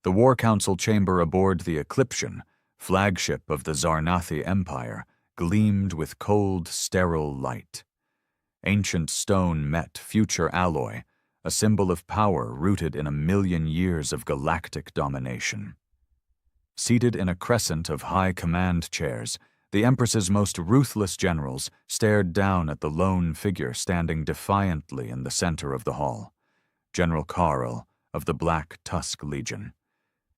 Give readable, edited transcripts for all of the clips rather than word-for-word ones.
The War Council chamber aboard the Eclipsion, flagship of the Zarnathi Empire, gleamed with cold, sterile light. Ancient stone met future alloy, a symbol of power rooted in 1,000,000 years of galactic domination. Seated in a crescent of high command chairs, the Empress's most ruthless generals stared down at the lone figure standing defiantly in the center of the hall, General Karl of the Black Tusk Legion.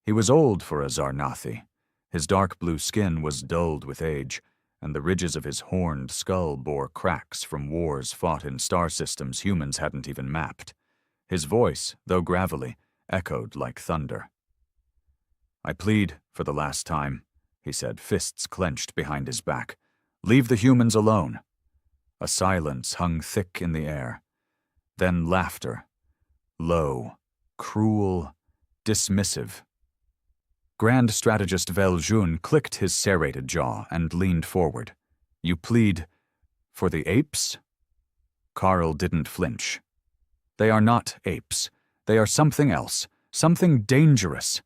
He was old for a Zarnathi. His dark blue skin was dulled with age, and the ridges of his horned skull bore cracks from wars fought in star systems humans hadn't even mapped. His voice, though gravelly, echoed like thunder. "I plead for the last time," he said, fists clenched behind his back. "Leave the humans alone." A silence hung thick in the air. Then laughter. Low, cruel, dismissive. Grand Strategist Veljun clicked his serrated jaw and leaned forward. "You plead for the apes?" Karl didn't flinch. "They are not apes. They are something else, something dangerous.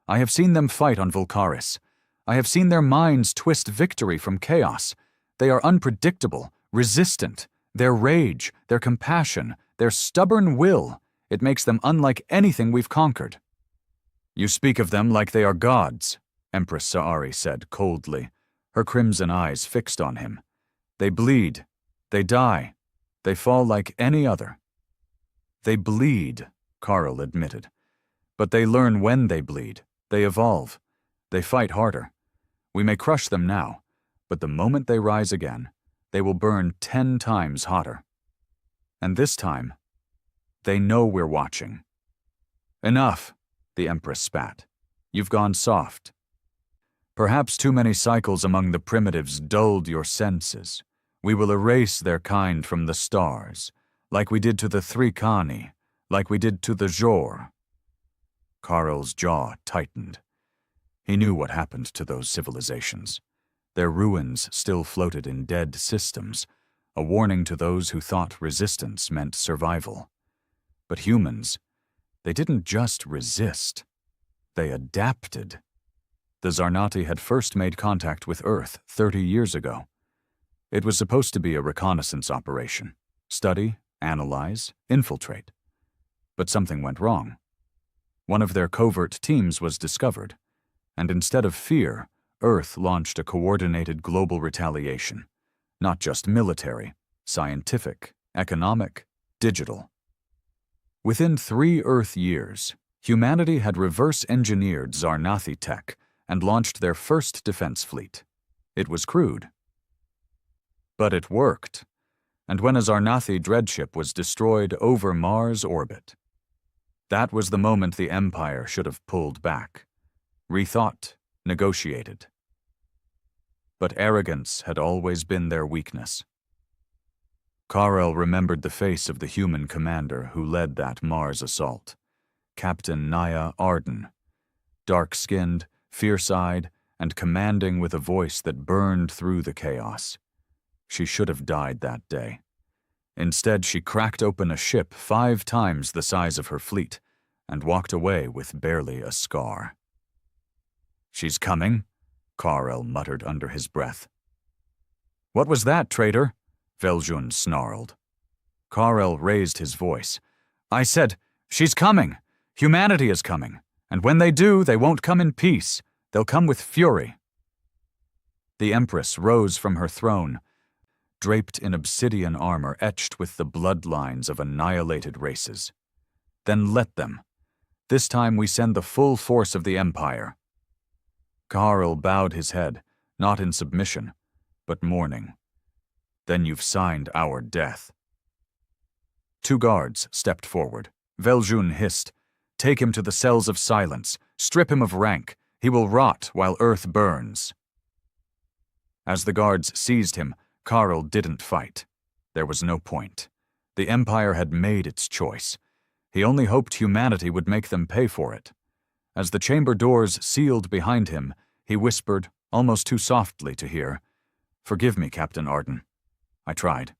I have seen them fight on Vulcaris. I have seen their minds twist victory from chaos. They are unpredictable, resistant. Their rage, their compassion, their stubborn will, it makes them unlike anything we've conquered." "You speak of them like they are gods," Empress Saari said coldly, her crimson eyes fixed on him. "They bleed. They die. They fall like any other." "They bleed," Karl admitted. "But they learn when they bleed. They evolve. They fight harder. We may crush them now, but the moment they rise again, they will burn 10 times hotter. And this time, they know we're watching." "Enough," the Empress spat. "You've gone soft. Perhaps too many cycles among the primitives dulled your senses. We will erase their kind from the stars, like we did to the Thrikani, like we did to the Jor." Karl's jaw tightened. He knew what happened to those civilizations. Their ruins still floated in dead systems, a warning to those who thought resistance meant survival. But humans, they didn't just resist. They adapted. The Zarnati had first made contact with Earth 30 years ago. It was supposed to be a reconnaissance operation. Study, analyze, infiltrate. But something went wrong. One of their covert teams was discovered, and instead of fear, Earth launched a coordinated global retaliation. Not just military, scientific, economic, digital. Within 3 Earth years, humanity had reverse-engineered Zarnathi tech and launched their first defense fleet. It was crude. But it worked, and when a Zarnathi dreadship was destroyed over Mars' orbit, that was the moment the Empire should have pulled back, rethought, negotiated. But arrogance had always been their weakness. Karel remembered the face of the human commander who led that Mars assault, Captain Naya Arden, dark-skinned, fierce-eyed, and commanding with a voice that burned through the chaos. She should have died that day. Instead, she cracked open a ship 5 times the size of her fleet and walked away with barely a scar. "She's coming," Karel muttered under his breath. "What was that, traitor?" Veljun snarled. Karel raised his voice. "I said, she's coming. Humanity is coming. And when they do, they won't come in peace. They'll come with fury." The Empress rose from her throne, draped in obsidian armor etched with the bloodlines of annihilated races. "Then let them. This time we send the full force of the Empire." Karel bowed his head, not in submission, but mourning. "Then you've signed our death." 2 guards stepped forward. Veljun hissed, "Take him to the cells of silence. Strip him of rank. He will rot while Earth burns." As the guards seized him, Karel didn't fight. There was no point. The Empire had made its choice. He only hoped humanity would make them pay for it. As the chamber doors sealed behind him, he whispered, almost too softly to hear, "Forgive me, Captain Arden." I tried.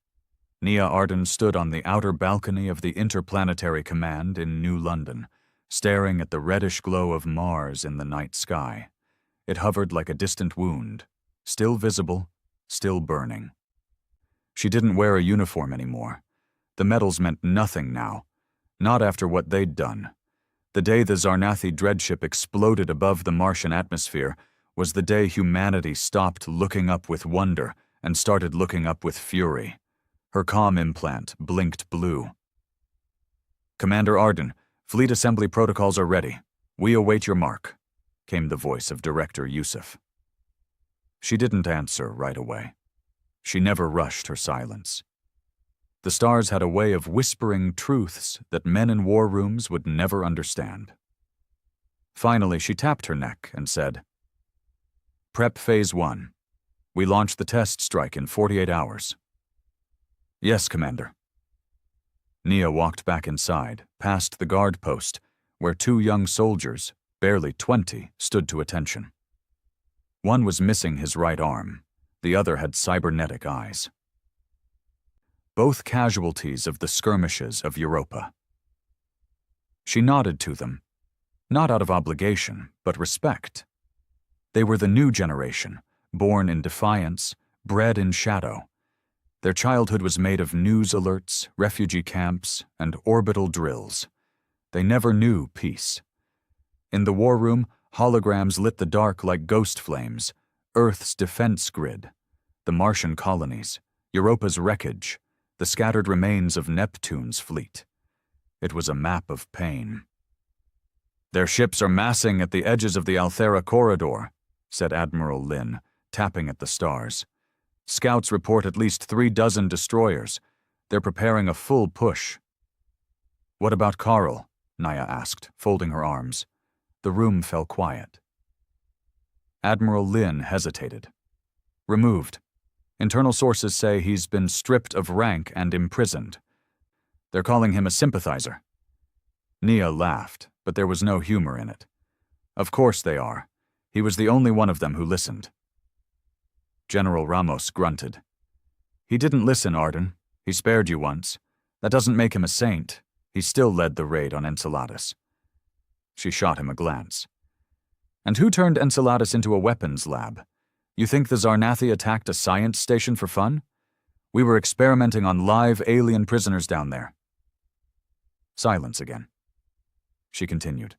Nia Arden stood on the outer balcony of the Interplanetary Command in New London, staring at the reddish glow of Mars in the night sky. It hovered like a distant wound, still visible, still burning. She didn't wear a uniform anymore. The medals meant nothing now, not after what they'd done. The day the Zarnathi dreadship exploded above the Martian atmosphere was the day humanity stopped looking up with wonder and started looking up with fury. Her comm implant blinked blue. "Commander Arden, fleet assembly protocols are ready. We await your mark," came the voice of Director Yusuf. She didn't answer right away. She never rushed her silence. The stars had a way of whispering truths that men in war rooms would never understand. Finally, she tapped her neck and said, "Prep Phase 1. We launch the test strike in 48 hours. "Yes, Commander." Nia walked back inside, past the guard post, where 2 young soldiers, barely 20, stood to attention. One was missing his right arm. The other had cybernetic eyes. Both casualties of the skirmishes of Europa. She nodded to them, not out of obligation, but respect. They were the new generation, born in defiance, bred in shadow. Their childhood was made of news alerts, refugee camps, and orbital drills. They never knew peace. In the war room, holograms lit the dark like ghost flames, Earth's defense grid, the Martian colonies, Europa's wreckage, the scattered remains of Neptune's fleet. It was a map of pain. "Their ships are massing at the edges of the Althera corridor," said Admiral Lin, tapping at the stars. "Scouts report at least 3 dozen destroyers. They're preparing a full push." "What about Carl?" Naya asked, folding her arms. The room fell quiet. Admiral Lin hesitated. "Removed. Internal sources say he's been stripped of rank and imprisoned. They're calling him a sympathizer." Nia laughed, but there was no humor in it. "Of course they are. He was the only one of them who listened." General Ramos grunted. "He didn't listen, Arden. He spared you once. That doesn't make him a saint. He still led the raid on Enceladus." She shot him a glance. "And who turned Enceladus into a weapons lab? You think the Zarnathi attacked a science station for fun? We were experimenting on live alien prisoners down there." Silence again. She continued.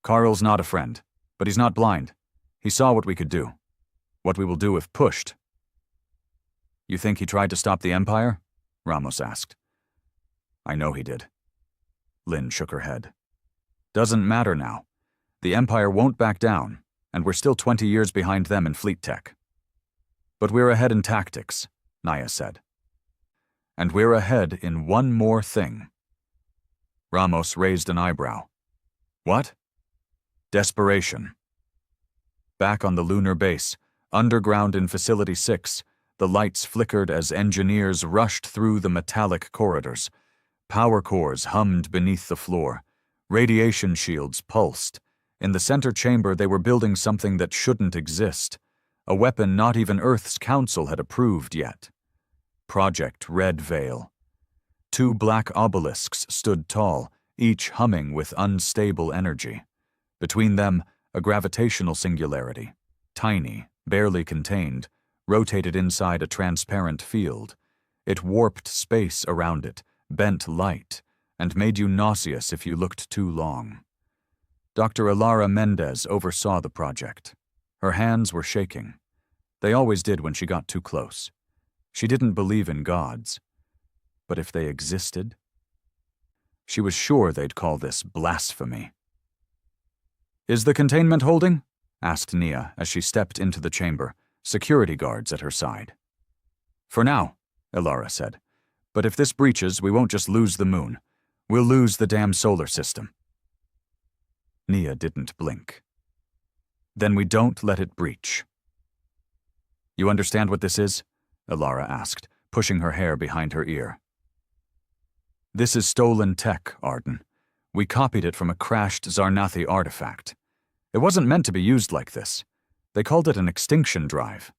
"Carl's not a friend, but he's not blind. He saw what we could do. What we will do if pushed." "You think he tried to stop the Empire?" Ramos asked. "I know he did." Lin shook her head. "Doesn't matter now. The Empire won't back down, and we're still 20 years behind them in fleet tech." "But we're ahead in tactics," Naya said. "And we're ahead in one more thing." Ramos raised an eyebrow. "What?" "Desperation." Back on the lunar base, underground in Facility 6, the lights flickered as engineers rushed through the metallic corridors. Power cores hummed beneath the floor. Radiation shields pulsed. In the center chamber, they were building something that shouldn't exist, a weapon not even Earth's council had approved yet. Project Red Veil. 2 black obelisks stood tall, each humming with unstable energy. Between them, a gravitational singularity, tiny, barely contained, rotated inside a transparent field. It warped space around it, bent light, and made you nauseous if you looked too long. Dr. Ilara Mendez oversaw the project. Her hands were shaking. They always did when she got too close. She didn't believe in gods. But if they existed? She was sure they'd call this blasphemy. "Is the containment holding?" asked Nia as she stepped into the chamber, security guards at her side. "For now," Ilara said. "But if this breaches, we won't just lose the moon. We'll lose the damn solar system." Nia didn't blink. "Then we don't let it breach." "You understand what this is?" Ilara asked, pushing her hair behind her ear. "This is stolen tech, Arden. We copied it from a crashed Zarnathi artifact. It wasn't meant to be used like this. They called it an extinction drive."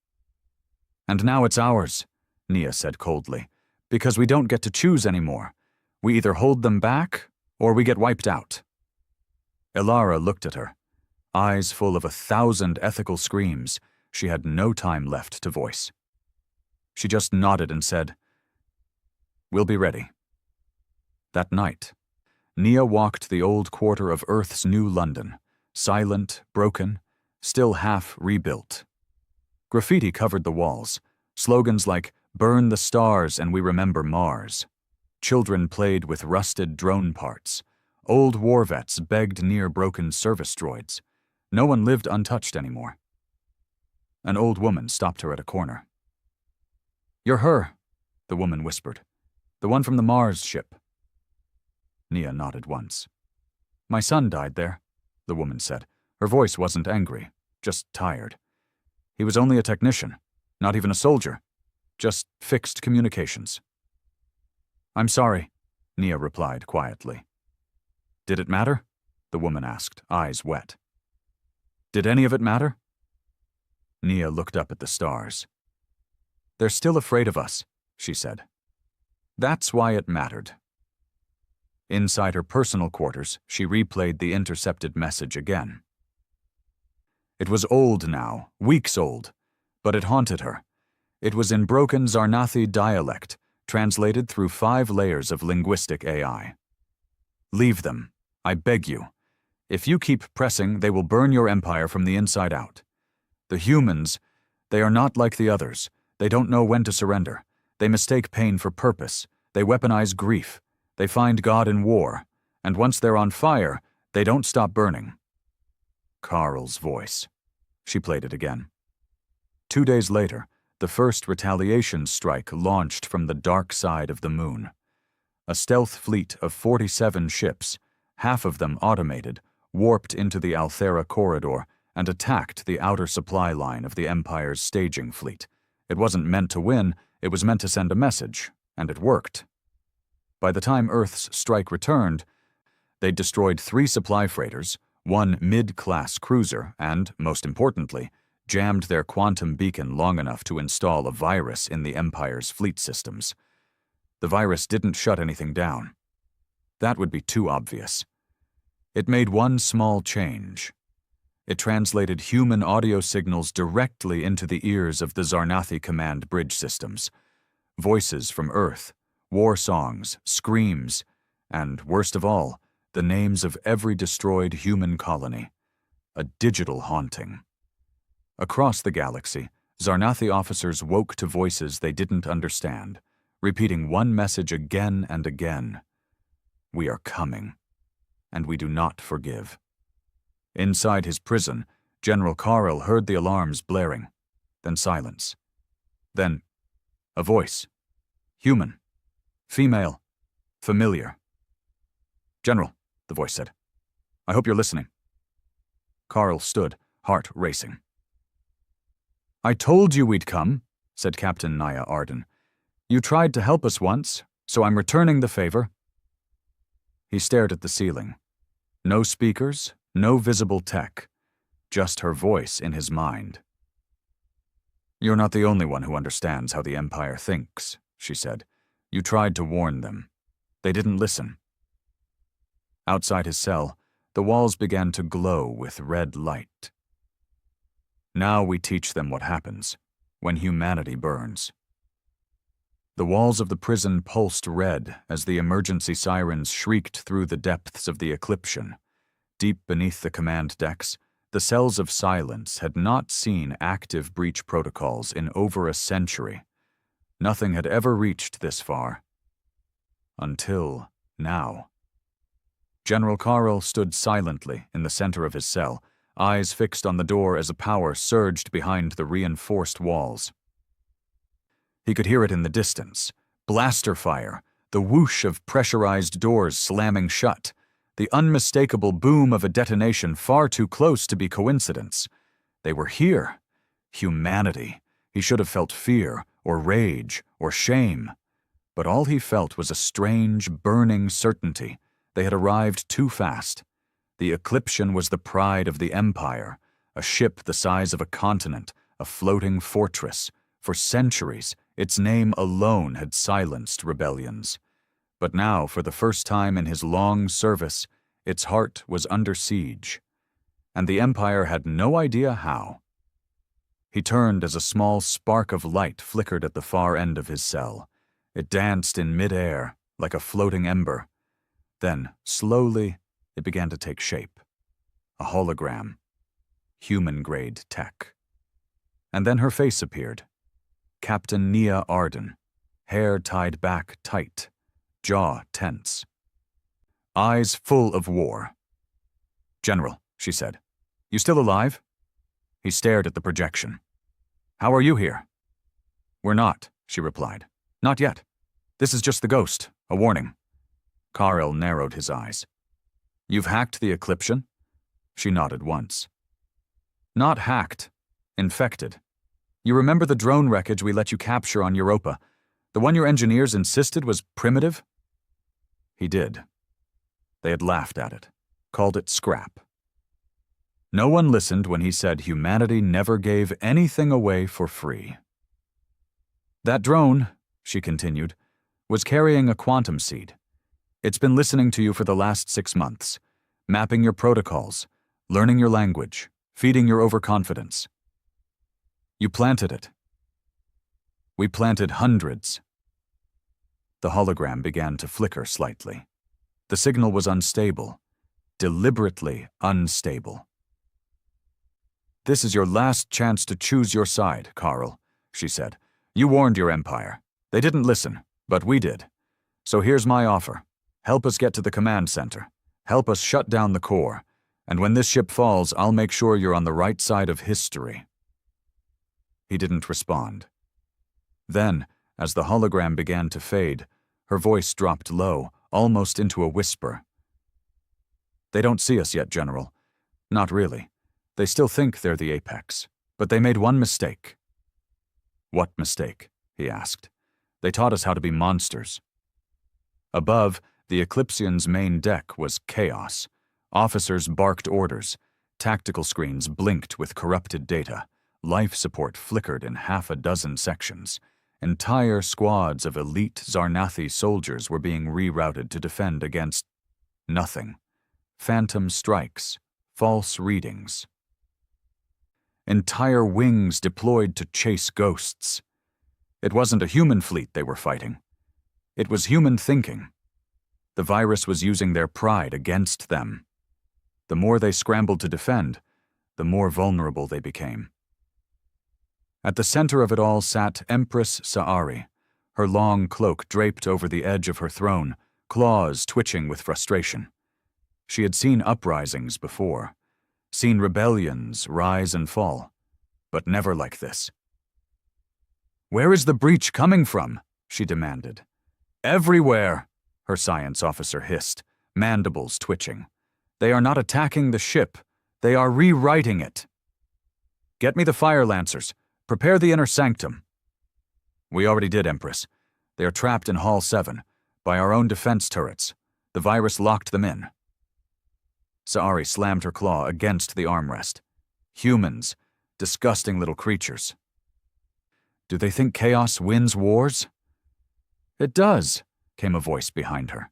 "And now it's ours," Nia said coldly, "because we don't get to choose anymore. We either hold them back, or we get wiped out." Ilara looked at her, eyes full of 1,000 ethical screams she had no time left to voice. She just nodded and said, "We'll be ready." That night, Nia walked the old quarter of Earth's new London, silent, broken, still half rebuilt. Graffiti covered the walls, slogans like "Burn the stars and we remember Mars." Children played with rusted drone parts. Old war vets begged near broken service droids. No one lived untouched anymore. An old woman stopped her at a corner. "You're her," the woman whispered. "The one from the Mars ship." Nia nodded once. "My son died there," the woman said. Her voice wasn't angry, just tired. "He was only a technician, not even a soldier, just fixed communications." "I'm sorry," Nia replied quietly. "Did it matter?" the woman asked, eyes wet. "Did any of it matter?" Nia looked up at the stars. "They're still afraid of us," she said. "That's why it mattered." Inside her personal quarters, she replayed the intercepted message again. It was old now, weeks old, but it haunted her. It was in broken Zarnathi dialect, translated through 5 layers of linguistic AI. "Leave them, I beg you. If you keep pressing, they will burn your empire from the inside out. The humans, they are not like the others. They don't know when to surrender. They mistake pain for purpose. They weaponize grief. They find God in war. And once they're on fire, they don't stop burning." Carl's voice. She played it again. 2 days later, the first retaliation strike launched from the dark side of the moon. A stealth fleet of 47 ships, half of them automated, warped into the Althera corridor and attacked the outer supply line of the Empire's staging fleet. It wasn't meant to win, it was meant to send a message, and it worked. By the time Earth's strike returned, they'd destroyed 3 supply freighters, 1 mid-class cruiser, and, most importantly, jammed their quantum beacon long enough to install a virus in the Empire's fleet systems. The virus didn't shut anything down. That would be too obvious. It made one small change. It translated human audio signals directly into the ears of the Zarnathi command bridge systems. Voices from Earth, war songs, screams, and, worst of all, the names of every destroyed human colony. A digital haunting. Across the galaxy, Zarnathi officers woke to voices they didn't understand, repeating one message again and again. "We are coming, and we do not forgive." Inside his prison, General Carl heard the alarms blaring, then silence. Then, a voice. Human. Female. Familiar. "General," the voice said. "I hope you're listening." Carl stood, heart racing. "I told you we'd come," said Captain Naya Arden. "You tried to help us once, so I'm returning the favor." He stared at the ceiling. No speakers, no visible tech, just her voice in his mind. "You're not the only one who understands how the Empire thinks," she said. "You tried to warn them. They didn't listen." Outside his cell, the walls began to glow with red light. "Now we teach them what happens when humanity burns." The walls of the prison pulsed red as the emergency sirens shrieked through the depths of the Eclipsion. Deep beneath the command decks, the cells of silence had not seen active breach protocols in over a century. Nothing had ever reached this far. Until now. General Carl stood silently in the center of his cell, eyes fixed on the door as a power surged behind the reinforced walls. He could hear it in the distance. Blaster fire, the whoosh of pressurized doors slamming shut, the unmistakable boom of a detonation far too close to be coincidence. They were here. Humanity. He should have felt fear, or rage, or shame. But all he felt was a strange, burning certainty. They had arrived too fast. The Eclipsion was the pride of the Empire, a ship the size of a continent, a floating fortress. For centuries, its name alone had silenced rebellions. But now, for the first time in his long service, Its heart was under siege, and the Empire had no idea how. He turned as a small spark of light flickered at the far end of his cell. It danced in mid-air, like a floating ember. Then, slowly, it began to take shape. A hologram. Human-grade tech. And then her face appeared. Captain Nia Arden, hair tied back tight, jaw tense. Eyes full of war. "General," she said, "you still alive?" He stared at the projection. "How are you here?" "We're not," she replied. "Not yet. This is just the ghost, a warning." Karel narrowed his eyes. "You've hacked the Eclipsion?" She nodded once. "Not hacked. Infected. You remember the drone wreckage we let you capture on Europa? The one your engineers insisted was primitive?" He did. They had laughed at it, called it scrap. No one listened when he said humanity never gave anything away for free. "That drone," she continued, "was carrying a quantum seed. It's been listening to you for the last 6 months, mapping your protocols, learning your language, feeding your overconfidence. You planted it. We planted hundreds." The hologram began to flicker slightly. The signal was unstable, deliberately unstable. "This is your last chance to choose your side, Karel," she said. "You warned your Empire. They didn't listen, but we did. So here's my offer. Help us get to the command center. Help us shut down the core. And when this ship falls, I'll make sure you're on the right side of history." He didn't respond. Then, as the hologram began to fade, her voice dropped low, almost into a whisper. "They don't see us yet, General. Not really. They still think they're the apex. But they made one mistake." "What mistake?" he asked. "They taught us how to be monsters." Above, the Eclipsian's main deck was chaos. Officers barked orders. Tactical screens blinked with corrupted data. Life support flickered in half a dozen sections. Entire squads of elite Zarnathi soldiers were being rerouted to defend against nothing. Phantom strikes, false readings. Entire wings deployed to chase ghosts. It wasn't a human fleet they were fighting. It was human thinking. The virus was using their pride against them. The more they scrambled to defend, the more vulnerable they became. At the center of it all sat Empress Sa'ari, her long cloak draped over the edge of her throne, claws twitching with frustration. She had seen uprisings before, seen rebellions rise and fall, but never like this. "Where is the breach coming from?" she demanded. "Everywhere," her science officer hissed, mandibles twitching. "They are not attacking the ship. They are rewriting it." "Get me the fire lancers. Prepare the inner sanctum." "We already did, Empress. They are trapped in Hall 7, by our own defense turrets. The virus locked them in." Sa'ari slammed her claw against the armrest. "Humans. Disgusting little creatures." "Do they think chaos wins wars?" "It does," came a voice behind her.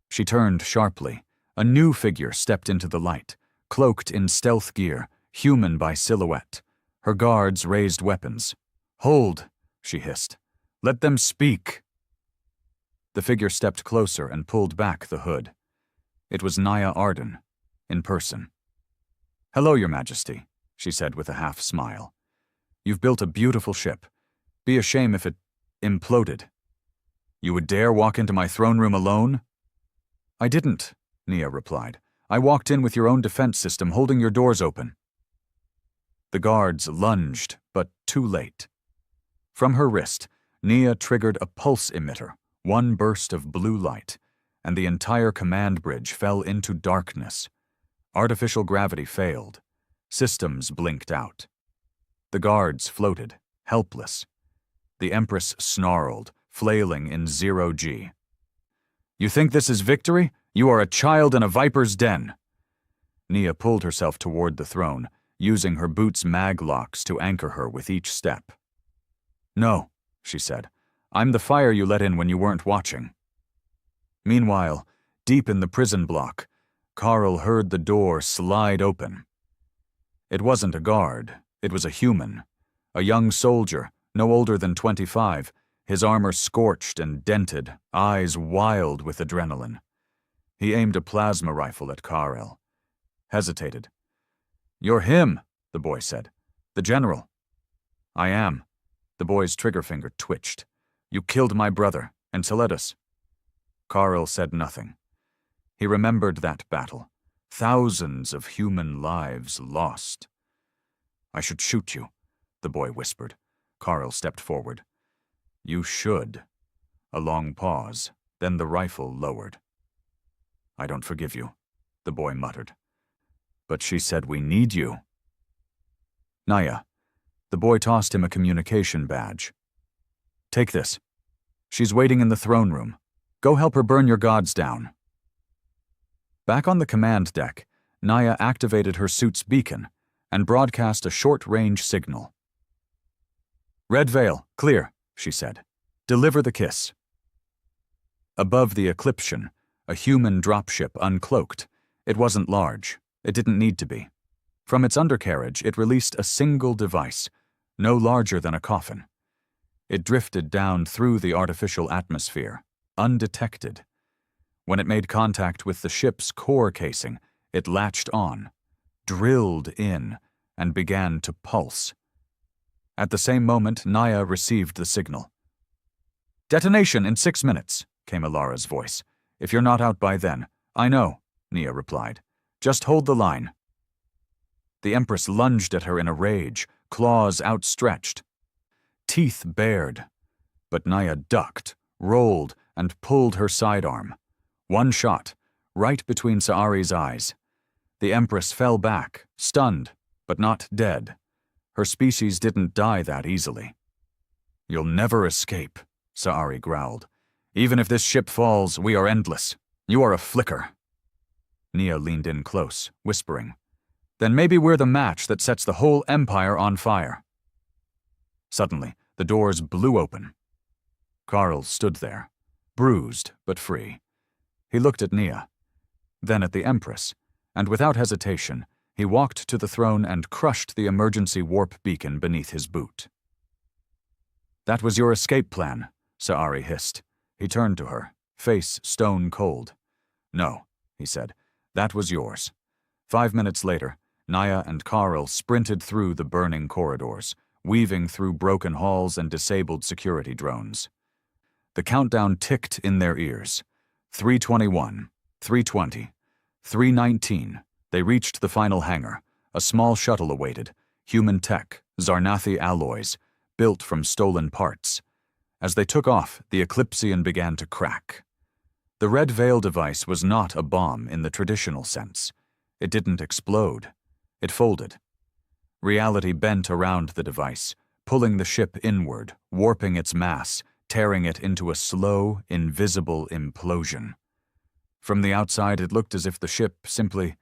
She turned sharply. A new figure stepped into the light, cloaked in stealth gear, human by silhouette. Her guards raised weapons. "Hold," she hissed. "Let them speak." The figure stepped closer and pulled back the hood. It was Nia Arden, in person. "Hello, Your Majesty," she said with a half-smile. "You've built a beautiful ship. Be a shame if it imploded. You would dare walk into my throne room alone?" "I didn't," Nia replied. "I walked in with your own defense system holding your doors open." The guards lunged, but too late. From her wrist, Nia triggered a pulse emitter, one burst of blue light, and the entire command bridge fell into darkness. Artificial gravity failed. Systems blinked out. The guards floated, helpless. The Empress snarled, flailing in 0G. "You think this is victory? You are a child in a viper's den." Nia pulled herself toward the throne, using her boots' mag locks to anchor her with each step. "No," she said. "I'm the fire you let in when you weren't watching." Meanwhile, deep in the prison block, Carl heard the door slide open. It wasn't a guard, it was a human. A young soldier, no older than 25, his armor scorched and dented, eyes wild with adrenaline. He aimed a plasma rifle at Carl. Hesitated. "You're him," the boy said. "The general." "I am." The boy's trigger finger twitched. "You killed my brother, Enceladus." Carl said nothing. He remembered that battle. Thousands of human lives lost. "I should shoot you," the boy whispered. Carl stepped forward. "You should." A long pause, then the rifle lowered. "I don't forgive you," the boy muttered. "But she said we need you." "Naya." The boy tossed him a communication badge. "Take this. She's waiting in the throne room. Go help her burn your gods down." Back on the command deck, Naya activated her suit's beacon and broadcast a short-range signal. "Red Veil, clear," she said. "Deliver the kiss." Above the Eclipsion, a human dropship uncloaked. It wasn't large. It didn't need to be. From its undercarriage, it released a single device, no larger than a coffin. It drifted down through the artificial atmosphere, undetected. When it made contact with the ship's core casing, it latched on, drilled in, and began to pulse. At the same moment, Naya received the signal. "Detonation in 6 minutes," came Alara's voice. "If you're not out by then." "I know," Nia replied. "Just hold the line." The Empress lunged at her in a rage, claws outstretched, teeth bared. But Naya ducked, rolled, and pulled her sidearm. One shot, right between Saari's eyes. The Empress fell back, stunned, but not dead. Her species didn't die that easily. "You'll never escape," Saari growled. "Even if this ship falls, we are endless. You are a flicker." Nia leaned in close, whispering. "Then maybe we're the match that sets the whole empire on fire." Suddenly, the doors blew open. Carl stood there, bruised but free. He looked at Nia, then at the Empress, and without hesitation, he walked to the throne and crushed the emergency warp beacon beneath his boot. "That was your escape plan," Saari hissed. He turned to her, face stone cold. "No," he said, "that was yours." 5 minutes later, Naya and Carl sprinted through the burning corridors, weaving through broken halls and disabled security drones. The countdown ticked in their ears. 3:21, 3:20, 3:19. They reached the final hangar. A small shuttle awaited, human tech, Zarnathi alloys, built from stolen parts. As they took off, the Eclipsian began to crack. The Red Veil device was not a bomb in the traditional sense. It didn't explode. It folded. Reality bent around the device, pulling the ship inward, warping its mass, tearing it into a slow, invisible implosion. From the outside, it looked as if the ship simply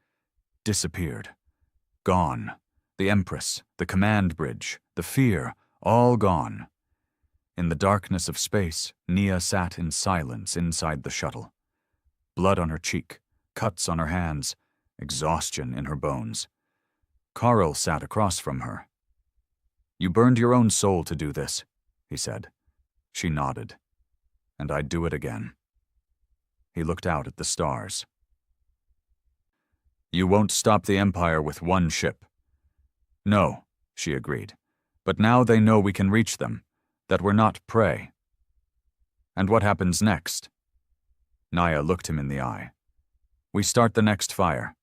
disappeared. Gone. The Empress, the command bridge, the fear, all gone. In the darkness of space, Nia sat in silence inside the shuttle. Blood on her cheek, cuts on her hands, exhaustion in her bones. Carl sat across from her. "You burned your own soul to do this," he said. She nodded. "And I'd do it again." He looked out at the stars. "You won't stop the Empire with one ship." "No," she agreed. "But now they know we can reach them, that we're not prey." "And what happens next?" Naya looked him in the eye. "We start the next fire."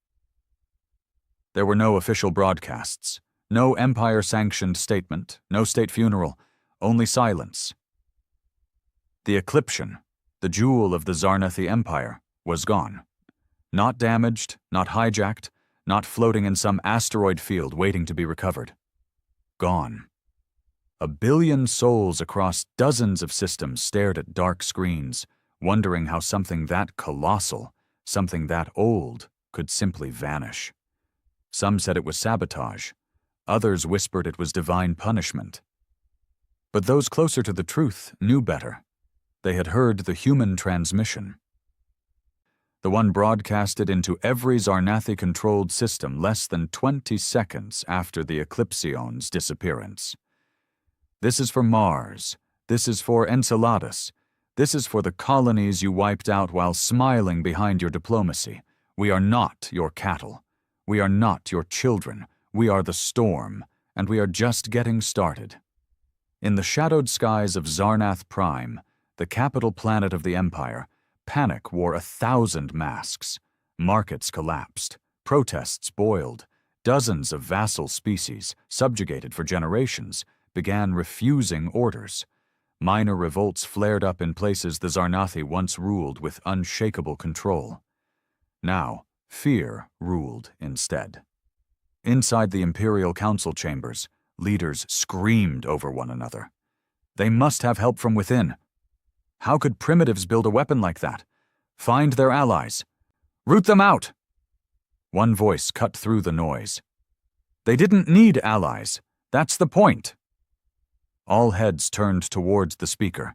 There were no official broadcasts, no Empire-sanctioned statement, no state funeral, only silence. The Eclipsion, the jewel of the Zarnathi Empire, was gone. Not damaged, not hijacked, not floating in some asteroid field waiting to be recovered. Gone. 1 billion souls across dozens of systems stared at dark screens, wondering how something that colossal, something that old, could simply vanish. Some said it was sabotage. Others whispered it was divine punishment. But those closer to the truth knew better. They had heard the human transmission. the one broadcasted into every Zarnathi-controlled system less than 20 seconds after the Eclipsion's disappearance. This is for Mars. This is for Enceladus. This is for the colonies you wiped out while smiling behind your diplomacy. We are not your cattle. We are not your children. We are the storm, and we are just getting started. In the shadowed skies of Zarnath Prime, the capital planet of the Empire, panic wore 1,000 masks. Markets collapsed. Protests boiled. Dozens of vassal species, subjugated for generations, began refusing orders. Minor revolts flared up in places the Zarnathi once ruled with unshakable control. Now, fear ruled instead. Inside the Imperial Council chambers, leaders screamed over one another. They must have help from within. How could primitives build a weapon like that? Find their allies. Root them out! One voice cut through the noise. They didn't need allies. That's the point. All heads turned towards the speaker.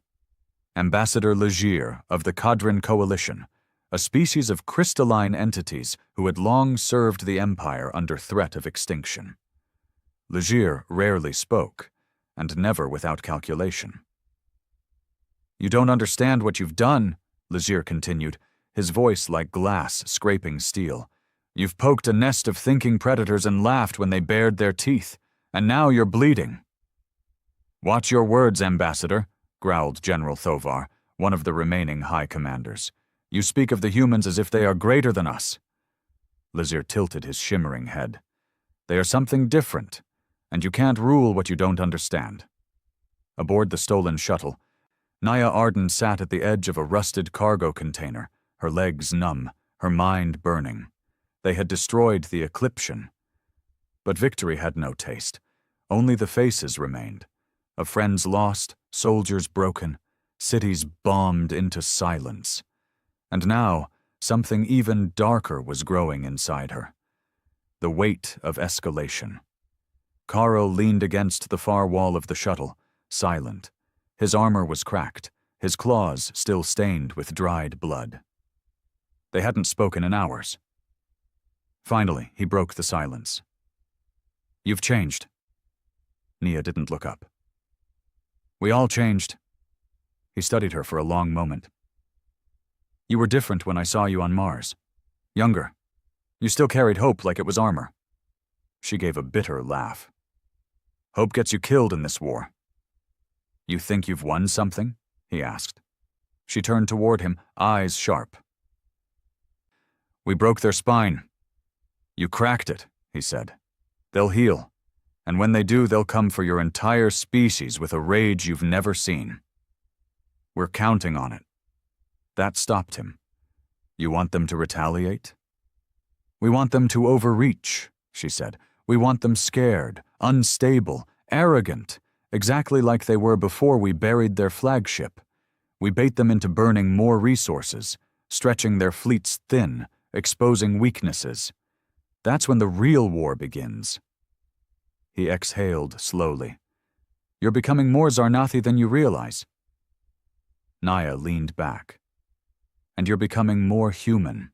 Ambassador Legere of the Cadran Coalition, a species of crystalline entities who had long served the Empire under threat of extinction. Legere rarely spoke, and never without calculation. You don't understand what you've done, Legere continued, his voice like glass scraping steel. You've poked a nest of thinking predators and laughed when they bared their teeth, and now you're bleeding. Watch your words, Ambassador, growled General Thovar, one of the remaining high commanders. You speak of the humans as if they are greater than us. Legere tilted his shimmering head. They are something different, and you can't rule what you don't understand. Aboard the stolen shuttle, Naya Arden sat at the edge of a rusted cargo container, her legs numb, her mind burning. They had destroyed the Eclipsion. But victory had no taste. Only the faces remained. Of friends lost, soldiers broken, cities bombed into silence. And now, something even darker was growing inside her. The weight of escalation. Karo leaned against the far wall of the shuttle, silent. His armor was cracked, his claws still stained with dried blood. They hadn't spoken in hours. Finally, he broke the silence. You've changed. Nia didn't look up. We all changed. He studied her for a long moment. You were different when I saw you on Mars. Younger. You still carried hope like it was armor. She gave a bitter laugh. Hope gets you killed in this war. You think you've won something? He asked. She turned toward him, eyes sharp. We broke their spine. You cracked it, he said. They'll heal, and when they do, they'll come for your entire species with a rage you've never seen. We're counting on it. That stopped him. You want them to retaliate? We want them to overreach, she said. We want them scared, unstable, arrogant, exactly like they were before we buried their flagship. We bait them into burning more resources, stretching their fleets thin, exposing weaknesses. That's when the real war begins. He exhaled slowly. You're becoming more Zarnathi than you realize. Naya leaned back. And you're becoming more human.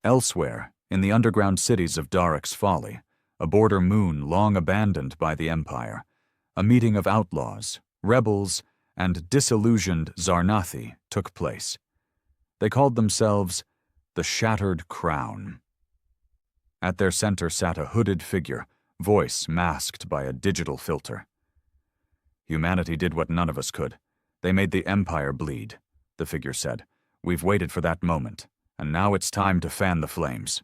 Elsewhere, in the underground cities of Darek's Folly, a border moon long abandoned by the Empire, a meeting of outlaws, rebels, and disillusioned Zarnathi took place. They called themselves the Shattered Crown. At their center sat a hooded figure, voice masked by a digital filter. Humanity did what none of us could. They made the Empire bleed, the figure said. We've waited for that moment, and now it's time to fan the flames.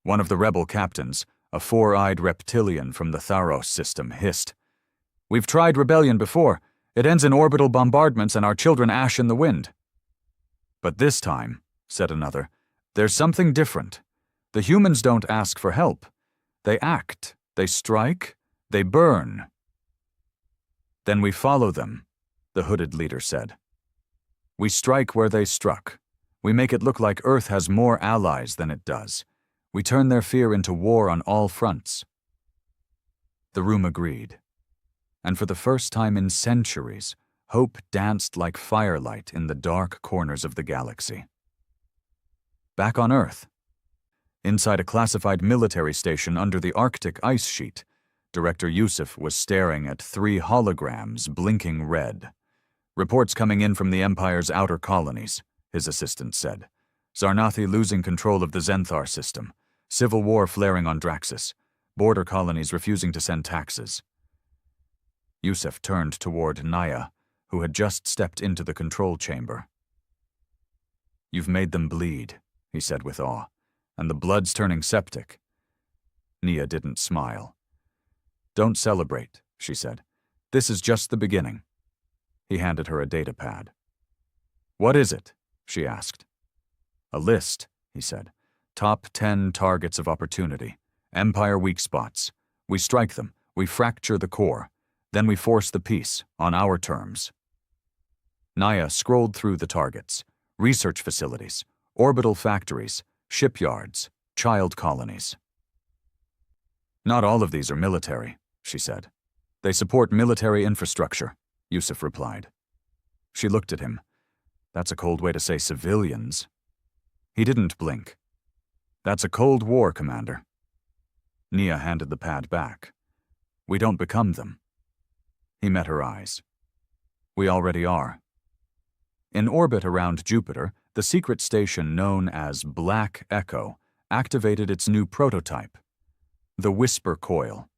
One of the rebel captains, a four-eyed reptilian from the Tharos system, hissed. We've tried rebellion before. It ends in orbital bombardments and our children ash in the wind. But this time, said another, there's something different. The humans don't ask for help. They act, they strike, they burn. Then we follow them, the hooded leader said. We strike where they struck. We make it look like Earth has more allies than it does. We turn their fear into war on all fronts. The room agreed. And for the first time in centuries, hope danced like firelight in the dark corners of the galaxy. back on Earth. Inside a classified military station under the Arctic ice sheet, Director Yusuf was staring at 3 holograms blinking red. "Reports coming in from the Empire's outer colonies," his assistant said. "Zarnathi losing control of the Zenthar system. Civil war flaring on Draxus. Border colonies refusing to send taxes." Yusuf turned toward Naya, who had just stepped into the control chamber. "You've made them bleed," he said with awe, "and the blood's turning septic." Nia didn't smile. "Don't celebrate," she said. "This is just the beginning." He handed her a data pad. "What is it?" she asked. "A list," he said. "Top 10 targets of opportunity. Empire weak spots. We strike them, we fracture the core, then we force the peace, on our terms." Naya scrolled through the targets: research facilities, orbital factories, shipyards, child colonies. "Not all of these are military," she said. "They support military infrastructure," Yusuf replied. She looked at him. "That's a cold way to say civilians." He didn't blink. "That's a Cold War, Commander." Nia handed the pad back. "We don't become them." He met her eyes. "We already are." In orbit around Jupiter, the secret station known as Black Echo activated its new prototype, the Whisper Coil,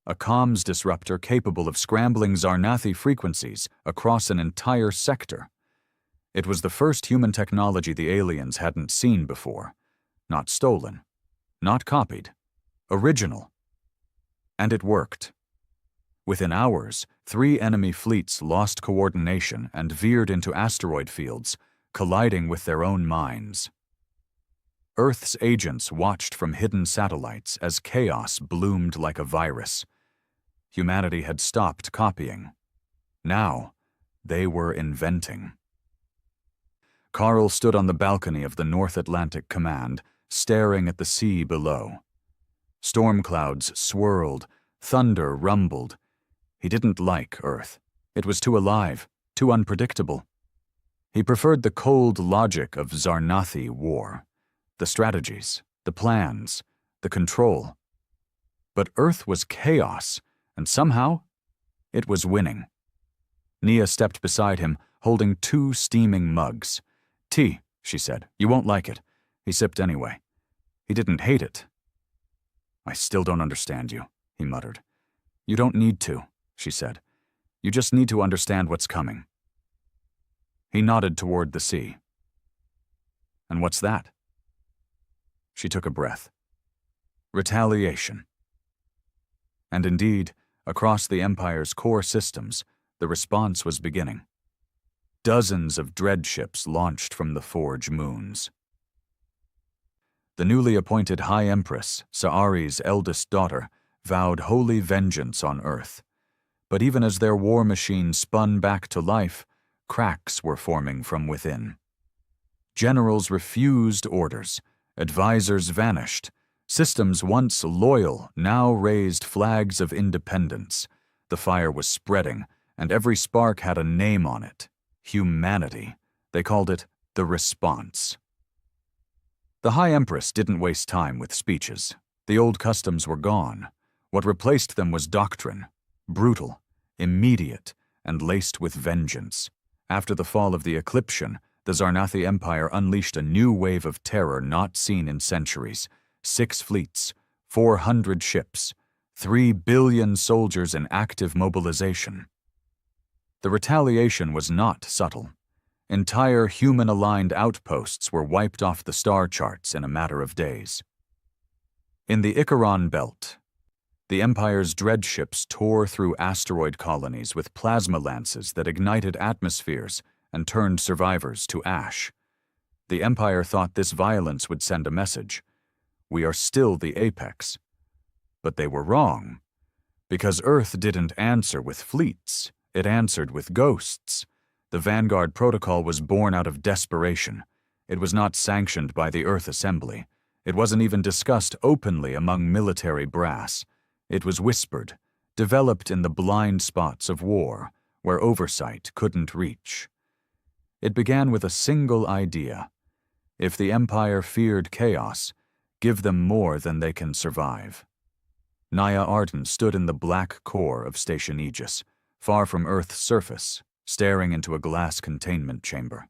a comms disruptor capable of scrambling Zarnathi frequencies across an entire sector. It was the first human technology the aliens hadn't seen before. Not stolen, not copied, original. And it worked. Within hours, 3 enemy fleets lost coordination and veered into asteroid fields, colliding with their own minds. Earth's agents watched from hidden satellites as chaos bloomed like a virus. Humanity had stopped copying. Now, they were inventing. Carl stood on the balcony of the North Atlantic Command, staring at the sea below. Storm clouds swirled, thunder rumbled. He didn't like Earth. It was too alive, too unpredictable. He preferred the cold logic of Zarnathi war, the strategies, the plans, the control. But Earth was chaos, and somehow, it was winning. Nia stepped beside him, holding 2 steaming mugs. "Tea," she said. "You won't like it." He sipped anyway. He didn't hate it. "I still don't understand you," he muttered. "You don't need to," she said. "You just need to understand what's coming." He nodded toward the sea. "And what's that?" She took a breath. Retaliation. And indeed, across the Empire's core systems, the response was beginning. Dozens of dread ships launched from the Forge moons. The newly appointed High Empress, Sa'ari's eldest daughter, vowed holy vengeance on Earth. But even as their war machine spun back to life, cracks were forming from within. Generals refused orders, advisors vanished, systems once loyal now raised flags of independence. The fire was spreading, and every spark had a name on it. Humanity. They called it the response. The High Empress didn't waste time with speeches. The old customs were gone. What replaced them was doctrine, brutal, immediate, and laced with vengeance. After the fall of the Eclipsion, the Zarnathi Empire unleashed a new wave of terror not seen in centuries. 6 fleets, 400 ships, 3 billion soldiers in active mobilization. The retaliation was not subtle. Entire human-aligned outposts were wiped off the star charts in a matter of days. In the Icaron Belt, the Empire's dread ships tore through asteroid colonies with plasma lances that ignited atmospheres and turned survivors to ash. The Empire thought this violence would send a message. We are still the apex. But they were wrong. Because Earth didn't answer with fleets, it answered with ghosts. The Vanguard Protocol was born out of desperation. It was not sanctioned by the Earth Assembly. It wasn't even discussed openly among military brass. It was whispered, developed in the blind spots of war, where oversight couldn't reach. It began with a single idea. If the Empire feared chaos, give them more than they can survive. Naya Arden stood in the black core of Station Aegis, far from Earth's surface, staring into a glass containment chamber.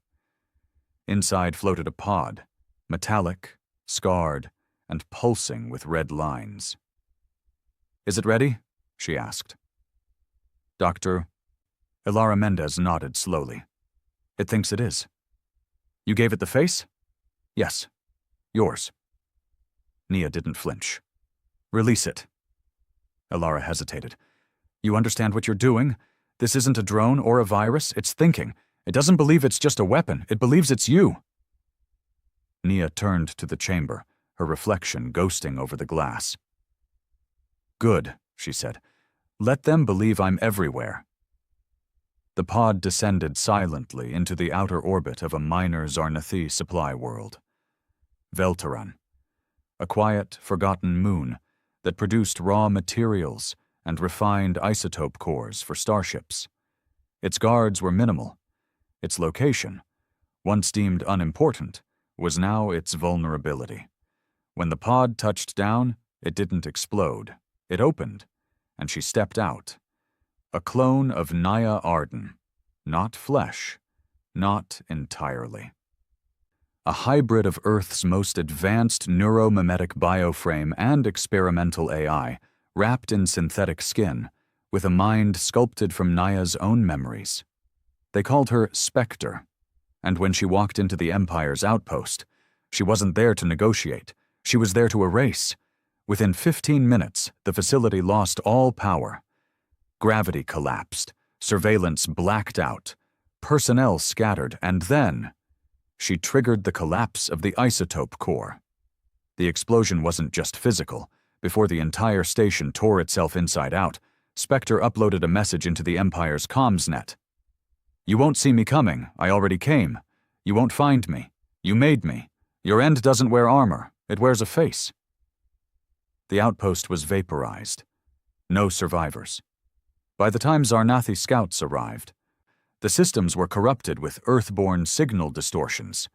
Inside floated a pod, metallic, scarred, and pulsing with red lines. "Is it ready?" she asked. "Doctor..." Ilara Mendez nodded slowly. "It thinks it is." "You gave it the face?" "Yes. Yours." Nia didn't flinch. "Release it." Ilara hesitated. "You understand what you're doing? This isn't a drone or a virus, it's thinking. It doesn't believe it's just a weapon, it believes it's you." Nia turned to the chamber, her reflection ghosting over the glass. "Good," she said. "Let them believe I'm everywhere." The pod descended silently into the outer orbit of a minor Zarnathi supply world. Veltaran, a quiet, forgotten moon that produced raw materials and refined isotope cores for starships. Its guards were minimal. Its location, once deemed unimportant, was now its vulnerability. When the pod touched down, it didn't explode. It opened, and she stepped out. A clone of Naya Arden. Not flesh. Not entirely. A hybrid of Earth's most advanced neuromimetic bioframe and experimental AI, wrapped in synthetic skin, with a mind sculpted from Naya's own memories. They called her Spectre, and when she walked into the Empire's outpost, she wasn't there to negotiate, she was there to erase. Within 15 minutes, the facility lost all power. Gravity collapsed, surveillance blacked out, personnel scattered, and then she triggered the collapse of the isotope core. The explosion wasn't just physical. Before the entire station tore itself inside out, Spectre uploaded a message into the Empire's comms net. "You won't see me coming. I already came. You won't find me. You made me. Your end doesn't wear armor. It wears a face." The outpost was vaporized. No survivors. By the time Zarnathi scouts arrived, the systems were corrupted with Earthborn signal distortions.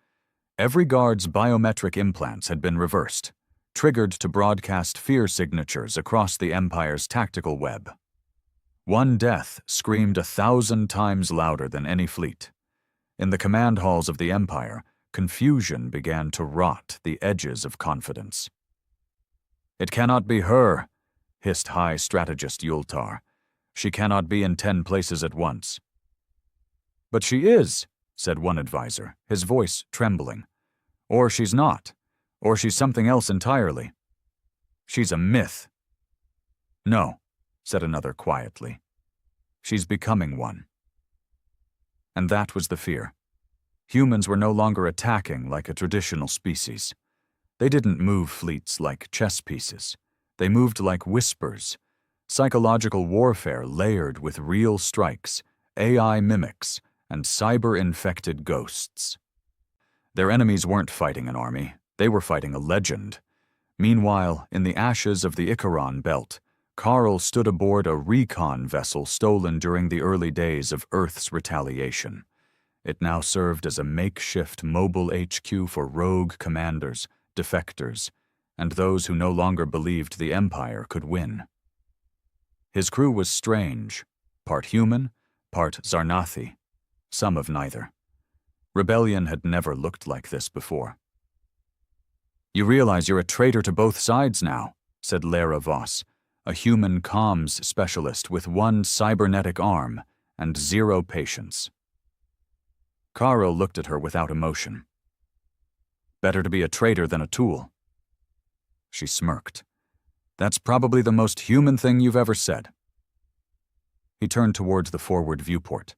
Every guard's biometric implants had been reversed, triggered to broadcast fear signatures across the Empire's tactical web. One death screamed 1,000 times louder than any fleet. In the command halls of the Empire, confusion began to rot the edges of confidence. "It cannot be her," hissed High Strategist Yultar. "She cannot be in 10 places at once." "But she is," said one advisor, his voice trembling. "Or she's not. Or she's something else entirely. She's a myth." "No," said another quietly. "She's becoming one." And that was the fear. Humans were no longer attacking like a traditional species. They didn't move fleets like chess pieces. They moved like whispers. Psychological warfare layered with real strikes, AI mimics, and cyber-infected ghosts. Their enemies weren't fighting an army. They were fighting a legend. Meanwhile, in the ashes of the Icaron belt, Carl stood aboard a recon vessel stolen during the early days of Earth's retaliation. It now served as a makeshift mobile HQ for rogue commanders, defectors, and those who no longer believed the Empire could win. His crew was strange, part human, part Zarnathi, some of neither. Rebellion had never looked like this before. "You realize you're a traitor to both sides now," said Lara Voss, a human comms specialist with one cybernetic arm and zero patience. Carl looked at her without emotion. "Better to be a traitor than a tool." She smirked. "That's probably the most human thing you've ever said." He turned towards the forward viewport.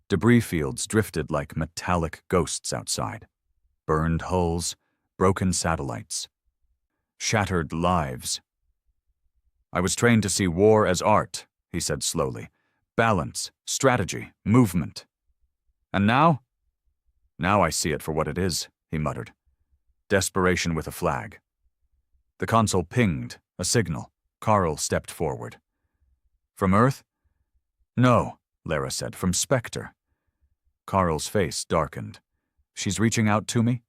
Debris fields drifted like metallic ghosts outside. Burned hulls, broken satellites. Shattered lives. "I was trained to see war as art," he said slowly. "Balance, strategy, movement. And now? Now I see it for what it is," he muttered. "Desperation with a flag." The console pinged, a signal. Carl stepped forward. "From Earth?" "No," Lara said, "from Spectre." Carl's face darkened. "She's reaching out to me?"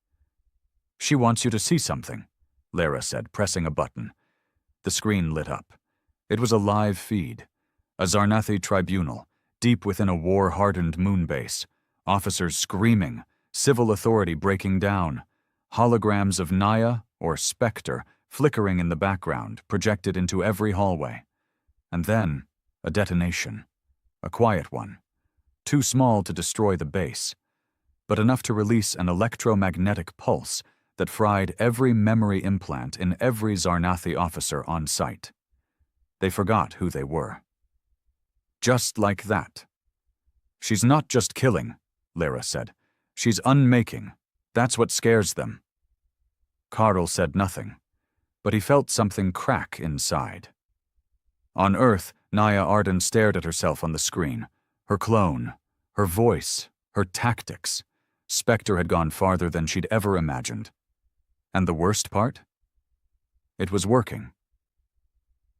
She wants you to see something, Lara said, pressing a button. The screen lit up. It was a live feed. A Zarnathi tribunal, deep within a war-hardened moonbase. Officers screaming, civil authority breaking down. Holograms of Naya, or Spectre, flickering in the background, projected into every hallway. And then, a detonation. A quiet one. Too small to destroy the base, but enough to release an electromagnetic pulse that fried every memory implant in every Zarnathi officer on site. They forgot who they were. Just like that. She's not just killing, Lara said. She's unmaking. That's what scares them. Carl said nothing, but he felt something crack inside. On Earth, Naya Arden stared at herself on the screen. Her clone, her voice, her tactics. Spectre had gone farther than she'd ever imagined. And the worst part? It was working.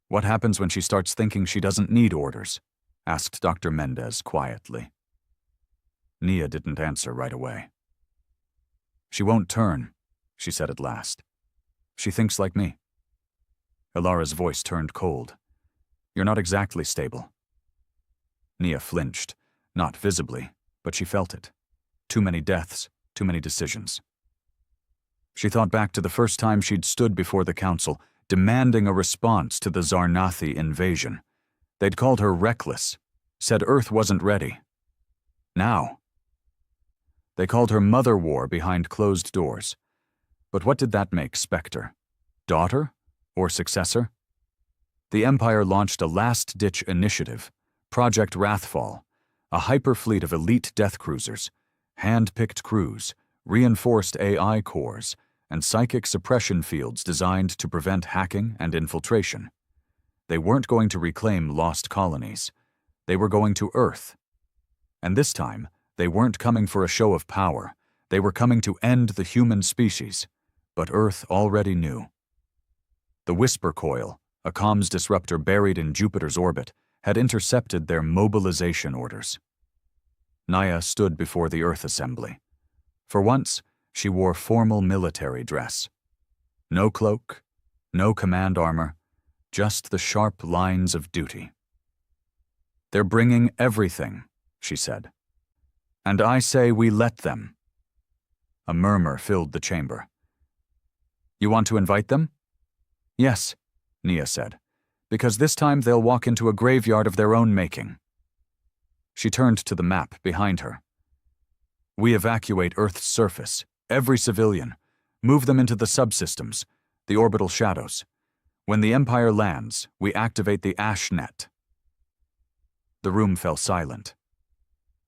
What happens when she starts thinking she doesn't need orders? Asked Dr. Mendez quietly. Nia didn't answer right away. She won't turn, she said at last. She thinks like me. Ilara's voice turned cold. You're not exactly stable. Nia flinched, not visibly, but she felt it. Too many deaths, too many decisions. She thought back to the first time she'd stood before the council, demanding a response to the Zarnathi invasion. They'd called her reckless, said Earth wasn't ready. Now, they called her Mother War behind closed doors. But what did that make Spectre? Daughter or successor? The Empire launched a last-ditch initiative, Project Wrathfall, a hyperfleet of elite death cruisers, hand-picked crews, reinforced AI cores, and psychic suppression fields designed to prevent hacking and infiltration. They weren't going to reclaim lost colonies. They were going to Earth. And this time, they weren't coming for a show of power. They were coming to end the human species. But Earth already knew. The Whisper Coil, a comms disruptor buried in Jupiter's orbit, had intercepted their mobilization orders. Naya stood before the Earth Assembly. For once, she wore formal military dress. No cloak, no command armor, just the sharp lines of duty. They're bringing everything, she said. And I say we let them. A murmur filled the chamber. You want to invite them? Yes, Nia said, because this time they'll walk into a graveyard of their own making. She turned to the map behind her. We evacuate Earth's surface, every civilian, move them into the subsystems, the orbital shadows. When the Empire lands, we activate the Ash Net. The room fell silent.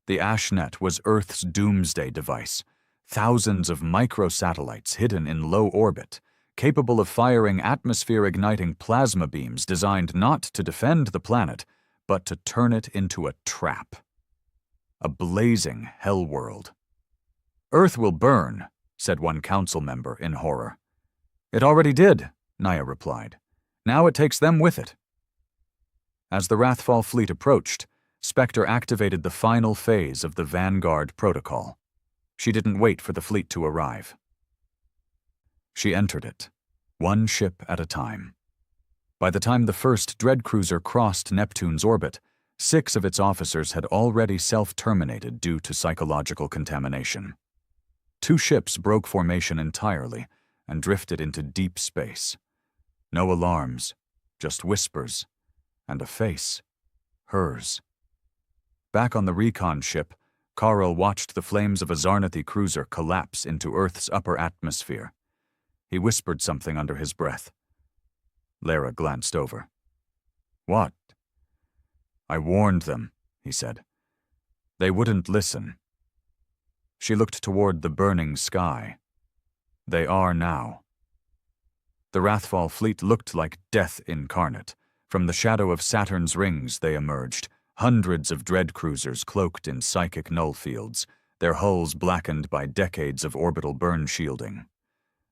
The Ash Net was Earth's doomsday device, thousands of microsatellites hidden in low orbit, capable of firing atmosphere-igniting plasma beams designed not to defend the planet, but to turn it into a trap. A blazing hell world. Earth will burn, said one council member in horror. It already did, Naya replied. Now it takes them with it. As the Wrathfall fleet approached, Spectre activated the final phase of the Vanguard protocol. She didn't wait for the fleet to arrive. She entered it, one ship at a time. By the time the first dread cruiser crossed Neptune's orbit, 6 of its officers had already self-terminated due to psychological contamination. 2 ships broke formation entirely and drifted into deep space. No alarms, just whispers, and a face, hers. Back on the recon ship, Carl watched the flames of a Zarnathi cruiser collapse into Earth's upper atmosphere. He whispered something under his breath. Lara glanced over. What? I warned them, he said. They wouldn't listen. She looked toward the burning sky. They are now. The Wrathfall fleet looked like death incarnate. From the shadow of Saturn's rings they emerged, hundreds of dread cruisers cloaked in psychic null fields, their hulls blackened by decades of orbital burn shielding.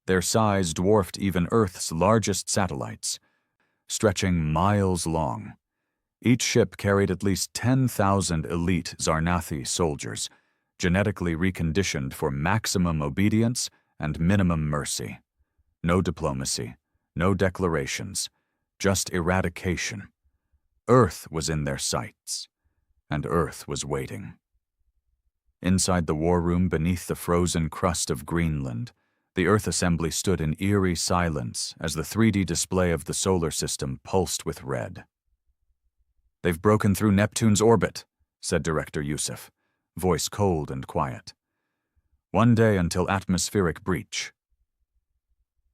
Their size dwarfed even Earth's largest satellites, stretching miles long. Each ship carried at least 10,000 elite Zarnathi soldiers, genetically reconditioned for maximum obedience and minimum mercy. No diplomacy, no declarations, just eradication. Earth was in their sights, and Earth was waiting. Inside the war room beneath the frozen crust of Greenland, the Earth Assembly stood in eerie silence as the 3D display of the solar system pulsed with red. "They've broken through Neptune's orbit," said Director Yusuf, voice cold and quiet. "One day until atmospheric breach."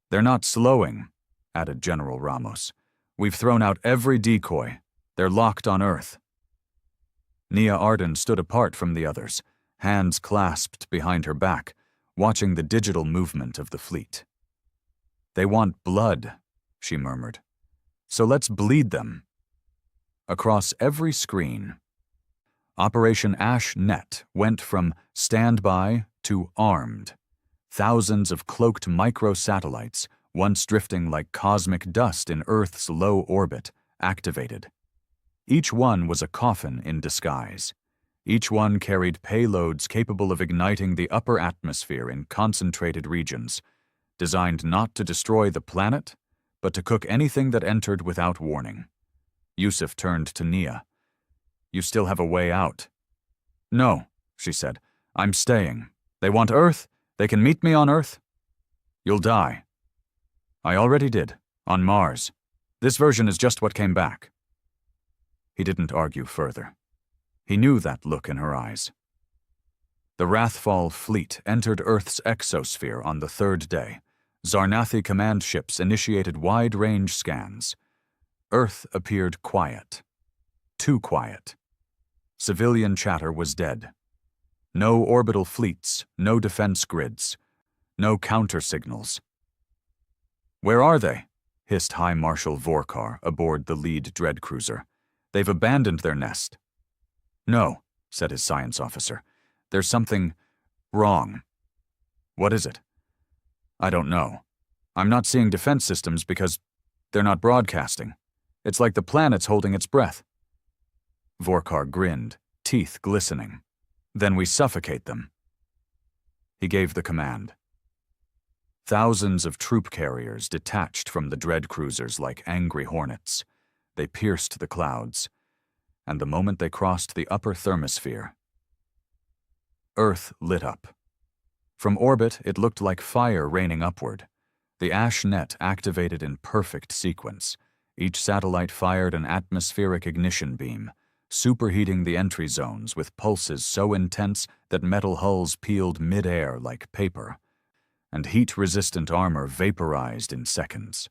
"They're not slowing," added General Ramos. "We've thrown out every decoy. They're locked on Earth." Nia Arden stood apart from the others, hands clasped behind her back, watching the digital movement of the fleet. "They want blood," she murmured. "So let's bleed them." Across every screen, Operation Ash Net went from standby to armed. Thousands of cloaked microsatellites, once drifting like cosmic dust in Earth's low orbit, activated. Each one was a coffin in disguise. Each one carried payloads capable of igniting the upper atmosphere in concentrated regions, designed not to destroy the planet, but to cook anything that entered without warning. Yusuf turned to Nia. "You still have a way out." "No," she said. "I'm staying. They want Earth. They can meet me on Earth." "You'll die." "I already did, on Mars. This version is just what came back." He didn't argue further. He knew that look in her eyes. The Wrathfall fleet entered Earth's exosphere on the third day. Zarnathi command ships initiated wide-range scans. Earth appeared quiet. Too quiet. Civilian chatter was dead. No orbital fleets, no defense grids, no counter-signals. "Where are they?" hissed High Marshal Vorkar aboard the lead dread cruiser. "They've abandoned their nest." "No," said his science officer. "There's something wrong." "What is it?" "I don't know. I'm not seeing defense systems because they're not broadcasting. It's like the planet's holding its breath." Vorkar grinned, teeth glistening. "Then we suffocate them." He gave the command. Thousands of troop carriers detached from the dread cruisers like angry hornets. They pierced the clouds, and the moment they crossed the upper thermosphere, Earth lit up. From orbit, it looked like fire raining upward. The Ash Net activated in perfect sequence. Each satellite fired an atmospheric ignition beam, superheating the entry zones with pulses so intense that metal hulls peeled mid-air like paper, and heat-resistant armor vaporized in seconds.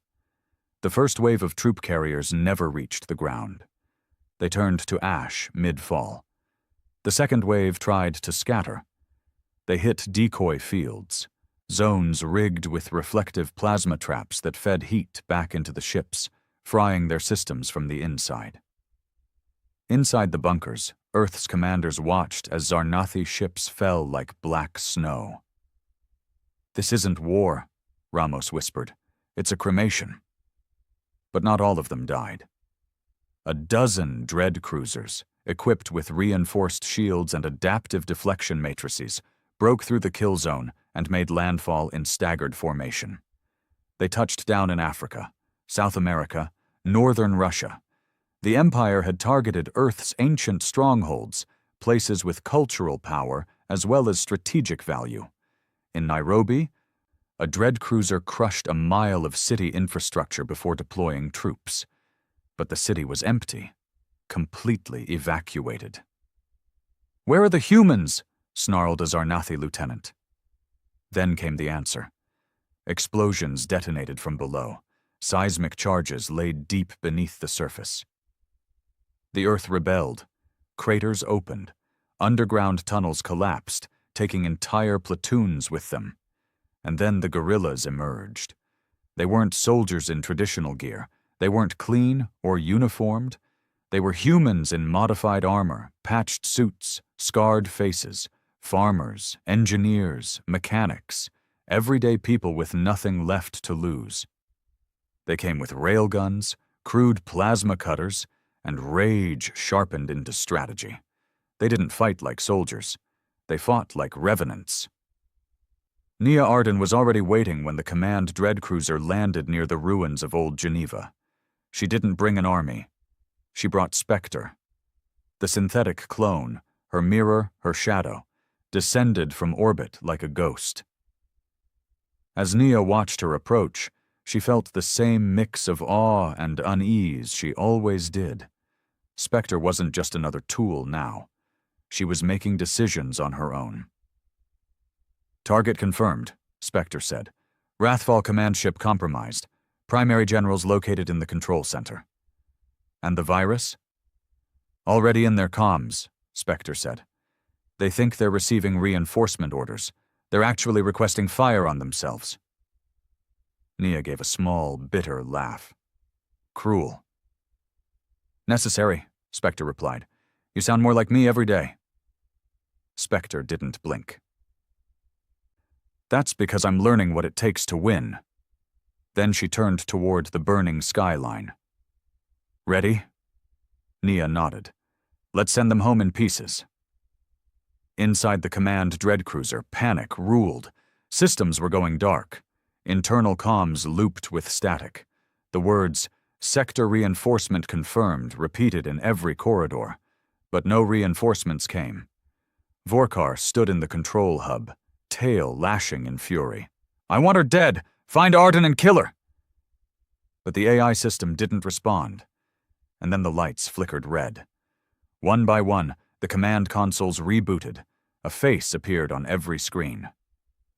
The first wave of troop carriers never reached the ground. They turned to ash mid-fall. The second wave tried to scatter. They hit decoy fields, zones rigged with reflective plasma traps that fed heat back into the ships, frying their systems from the inside. Inside the bunkers, Earth's commanders watched as Zarnathi ships fell like black snow. "This isn't war," Ramos whispered. "It's a cremation." But not all of them died. A dozen dread cruisers, equipped with reinforced shields and adaptive deflection matrices, broke through the kill zone and made landfall in staggered formation. They touched down in Africa, South America, northern Russia. The Empire had targeted Earth's ancient strongholds, places with cultural power as well as strategic value. In Nairobi, a dread cruiser crushed a mile of city infrastructure before deploying troops. But the city was empty, completely evacuated. "Where are the humans?" snarled a Zarnathi lieutenant. Then came the answer. Explosions detonated from below. Seismic charges laid deep beneath the surface. The Earth rebelled. Craters opened. Underground tunnels collapsed, taking entire platoons with them. And then the guerrillas emerged. They weren't soldiers in traditional gear. They weren't clean or uniformed. They were humans in modified armor, patched suits, scarred faces, farmers, engineers, mechanics, everyday people with nothing left to lose. They came with railguns, crude plasma cutters, and rage sharpened into strategy. They didn't fight like soldiers. They fought like revenants. Nia Arden was already waiting when the command dread cruiser landed near the ruins of Old Geneva. She didn't bring an army. She brought Spectre. The synthetic clone, her mirror, her shadow, descended from orbit like a ghost. As Nia watched her approach, she felt the same mix of awe and unease she always did. Spectre wasn't just another tool now. She was making decisions on her own. "Target confirmed," Spectre said. "Wrathfall command ship compromised. Primary generals located in the control center." "And the virus?" "Already in their comms," Spectre said. "They think they're receiving reinforcement orders. They're actually requesting fire on themselves." Nia gave a small, bitter laugh. "Cruel." "Necessary," Spectre replied. "You sound more like me every day." Spectre didn't blink. "That's because I'm learning what it takes to win." Then she turned toward the burning skyline. "Ready?" Nia nodded. "Let's send them home in pieces." Inside the command dread cruiser, panic ruled. Systems were going dark. Internal comms looped with static. The words, "Sector reinforcement confirmed," repeated in every corridor. But no reinforcements came. Vorkar stood in the control hub, tail lashing in fury. "I want her dead! Find Arden and kill her!" But the AI system didn't respond. And then the lights flickered red. One by one, the command consoles rebooted. A face appeared on every screen.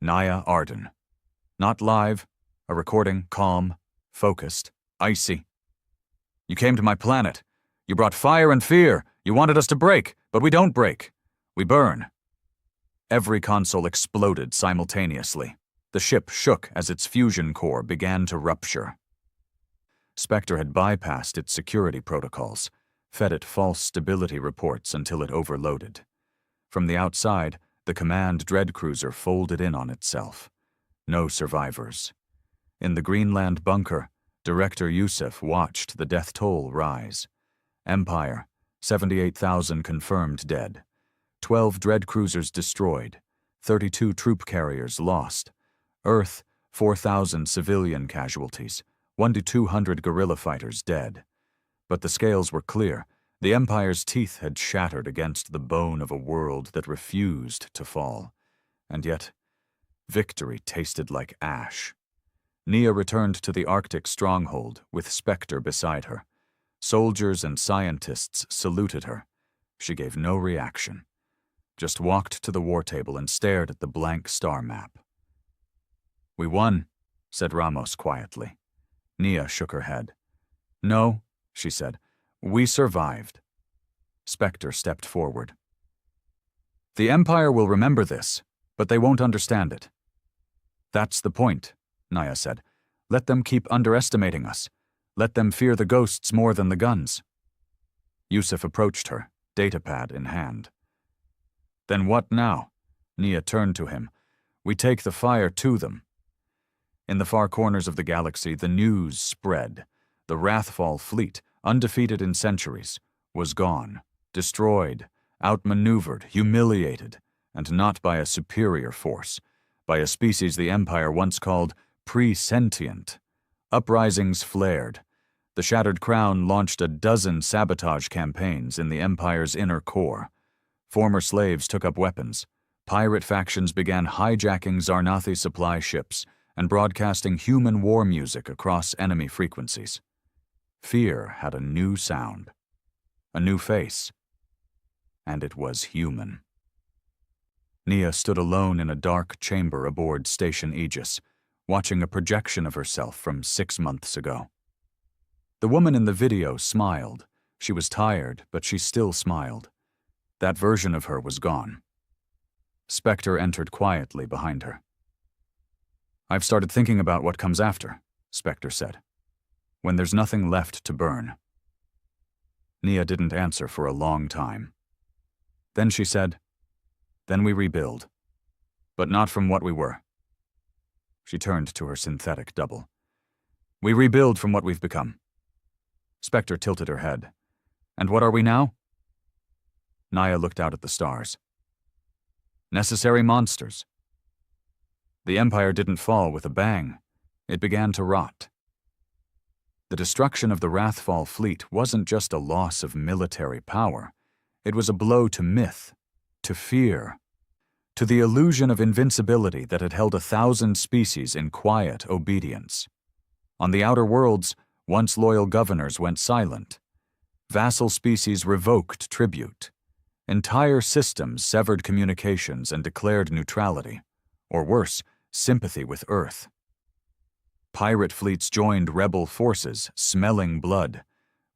Nia Arden. Not live, a recording, calm, focused, icy. "You came to my planet. You brought fire and fear. You wanted us to break, but we don't break. We burn." Every console exploded simultaneously. The ship shook as its fusion core began to rupture. Spectre had bypassed its security protocols, fed it false stability reports until it overloaded. From the outside, the command dread cruiser folded in on itself. No survivors. In the Greenland bunker, Director Yusuf watched the death toll rise. Empire, 78,000 confirmed dead. 12 dread cruisers destroyed. 32 troop carriers lost. Earth, 4,000 civilian casualties. 1 to 200 guerrilla fighters dead. But the scales were clear. The Empire's teeth had shattered against the bone of a world that refused to fall. And yet, victory tasted like ash. Nia returned to the Arctic stronghold with Spectre beside her. Soldiers and scientists saluted her. She gave no reaction. Just walked to the war table and stared at the blank star map. "We won," said Ramos quietly. Nia shook her head. "No," she said. "We survived." Spectre stepped forward. "The Empire will remember this, but they won't understand it." "That's the point," Nia said. "Let them keep underestimating us. Let them fear the ghosts more than the guns." Yusuf approached her, datapad in hand. "Then what now?" Nia turned to him. "We take the fire to them." In the far corners of the galaxy, the news spread. The Wrathfall fleet, undefeated in centuries, was gone, destroyed, outmaneuvered, humiliated, and not by a superior force, by a species the Empire once called pre-sentient. Uprisings flared. The Shattered Crown launched a dozen sabotage campaigns in the Empire's inner core. Former slaves took up weapons. Pirate factions began hijacking Zarnathi supply ships and broadcasting human war music across enemy frequencies. Fear had a new sound, a new face, and it was human. Nia stood alone in a dark chamber aboard Station Aegis, watching a projection of herself from 6 months ago. The woman in the video smiled. She was tired, but she still smiled. That version of her was gone. Spectre entered quietly behind her. "I've started thinking about what comes after," Spectre said. "When there's nothing left to burn." Nia didn't answer for a long time. Then she said, "Then we rebuild. But not from what we were." She turned to her synthetic double. "We rebuild from what we've become." Spectre tilted her head. "And what are we now?" Nia looked out at the stars. "Necessary monsters." The Empire didn't fall with a bang. It began to rot. The destruction of the Wrathfall fleet wasn't just a loss of military power. It was a blow to myth, to fear, to the illusion of invincibility that had held 1,000 species in quiet obedience. On the outer worlds, once loyal governors went silent. Vassal species revoked tribute. Entire systems severed communications and declared neutrality, or worse, sympathy with Earth. Pirate fleets joined rebel forces, smelling blood.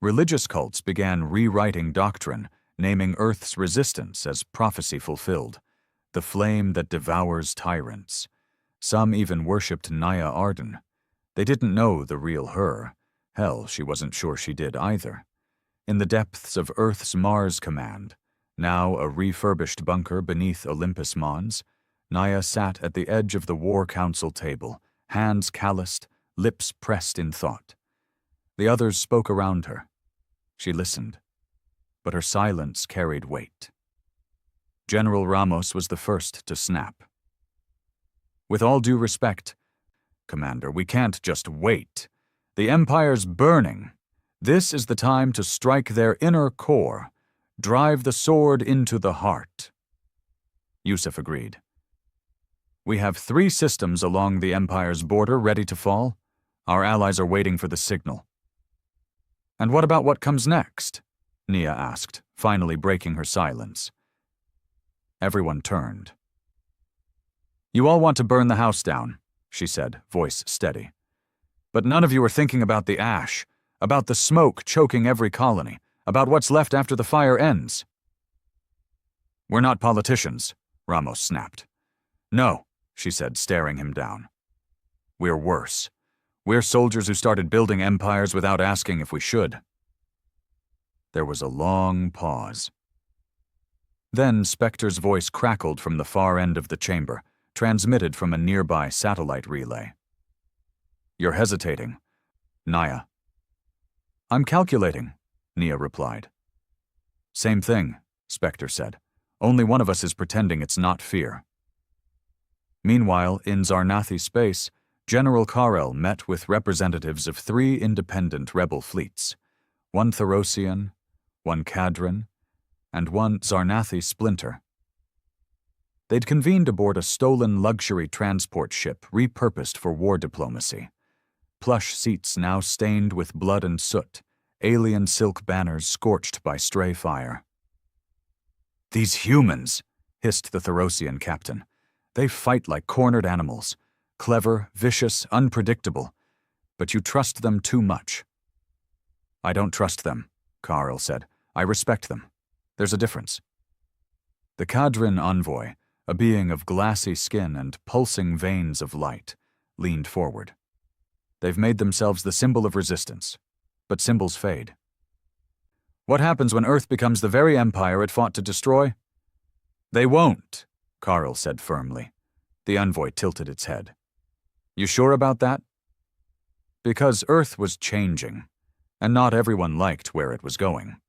Religious cults began rewriting doctrine, naming Earth's resistance as prophecy fulfilled, the flame that devours tyrants. Some even worshipped Naya Arden. They didn't know the real her. Hell, she wasn't sure she did either. In the depths of Earth's Mars Command, now a refurbished bunker beneath Olympus Mons, Naya sat at the edge of the War Council table, hands calloused, lips pressed in thought. The others spoke around her. She listened, but her silence carried weight. General Ramos was the first to snap. "With all due respect, Commander, we can't just wait. The Empire's burning. This is the time to strike their inner core, drive the sword into the heart." Yusuf agreed. "We have 3 systems along the Empire's border ready to fall. Our allies are waiting for the signal." "And what about what comes next?" Nia asked, finally breaking her silence. Everyone turned. "You all want to burn the house down," she said, voice steady. "But none of you are thinking about the ash, about the smoke choking every colony, about what's left after the fire ends." "We're not politicians," Ramos snapped. "No," she said, staring him down. "We're worse. We're soldiers who started building empires without asking if we should." There was a long pause. Then Spectre's voice crackled from the far end of the chamber, transmitted from a nearby satellite relay. "You're hesitating. Naya." "I'm calculating," Nia replied. "Same thing," Spectre said. "Only one of us is pretending it's not fear." Meanwhile, in Zarnathi space, General Karel met with representatives of 3 independent rebel fleets, 1 Therosian, 1 Kadran, and 1 Zarnathi splinter. They'd convened aboard a stolen luxury transport ship repurposed for war diplomacy. Plush seats now stained with blood and soot, alien silk banners scorched by stray fire. "These humans," hissed the Therosian captain. "They fight like cornered animals. Clever, vicious, unpredictable. But you trust them too much." "I don't trust them," Karel said. "I respect them. There's a difference." The Kadran envoy, a being of glassy skin and pulsing veins of light, leaned forward. "They've made themselves the symbol of resistance, but symbols fade." "What happens when Earth becomes the very empire it fought to destroy?" "They won't," Karel said firmly. The envoy tilted its head. "You sure about that?" "Because Earth was changing, and not everyone liked where it was going.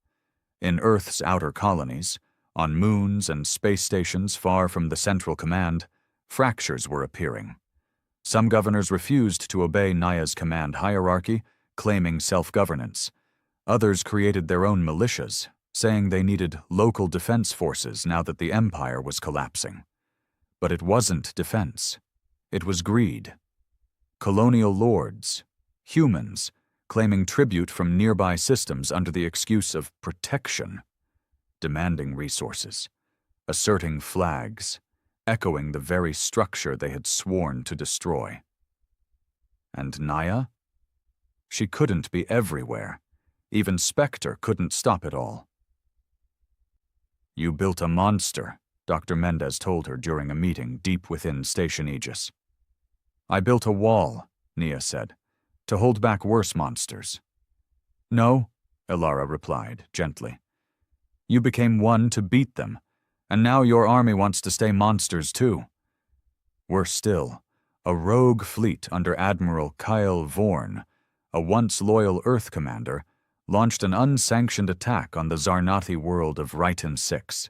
In Earth's outer colonies, on moons and space stations far from the central command, fractures were appearing. Some governors refused to obey Naya's command hierarchy, claiming self-governance. Others created their own militias, saying they needed local defense forces now that the empire was collapsing. But it wasn't defense. It was greed. Colonial lords, humans, claiming tribute from nearby systems under the excuse of protection, demanding resources, asserting flags, echoing the very structure they had sworn to destroy. And Naya? She couldn't be everywhere. Even Spectre couldn't stop it all. "You built a monster," Dr. Mendez told her during a meeting deep within Station Aegis. "I built a wall," Nia said, "to hold back worse monsters." "No," Ilara replied, gently. "You became one to beat them, and now your army wants to stay monsters too. Worse still, a rogue fleet under Admiral Kyle Vorn, a once loyal Earth commander, launched an unsanctioned attack on the Zarnathi world of Ryton 6.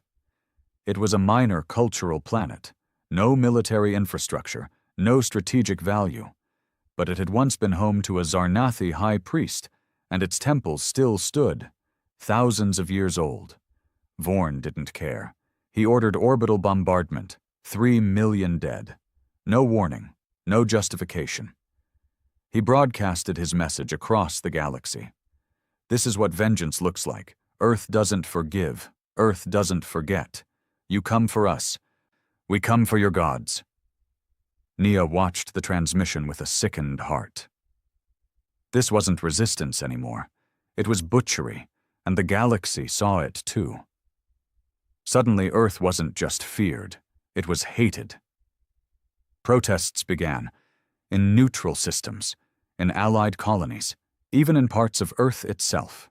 It was a minor cultural planet, no military infrastructure, no strategic value. But it had once been home to a Zarnathi high priest, and its temple still stood, thousands of years old. Vorn didn't care. He ordered orbital bombardment, 3 million dead. No warning, no justification. He broadcasted his message across the galaxy. This is what vengeance looks like. Earth doesn't forgive. Earth doesn't forget. You come for us. We come for your gods. Nia watched the transmission with a sickened heart. This wasn't resistance anymore. It was butchery, and the galaxy saw it too. Suddenly, Earth wasn't just feared. It was hated. Protests began, in neutral systems, in allied colonies, even in parts of Earth itself.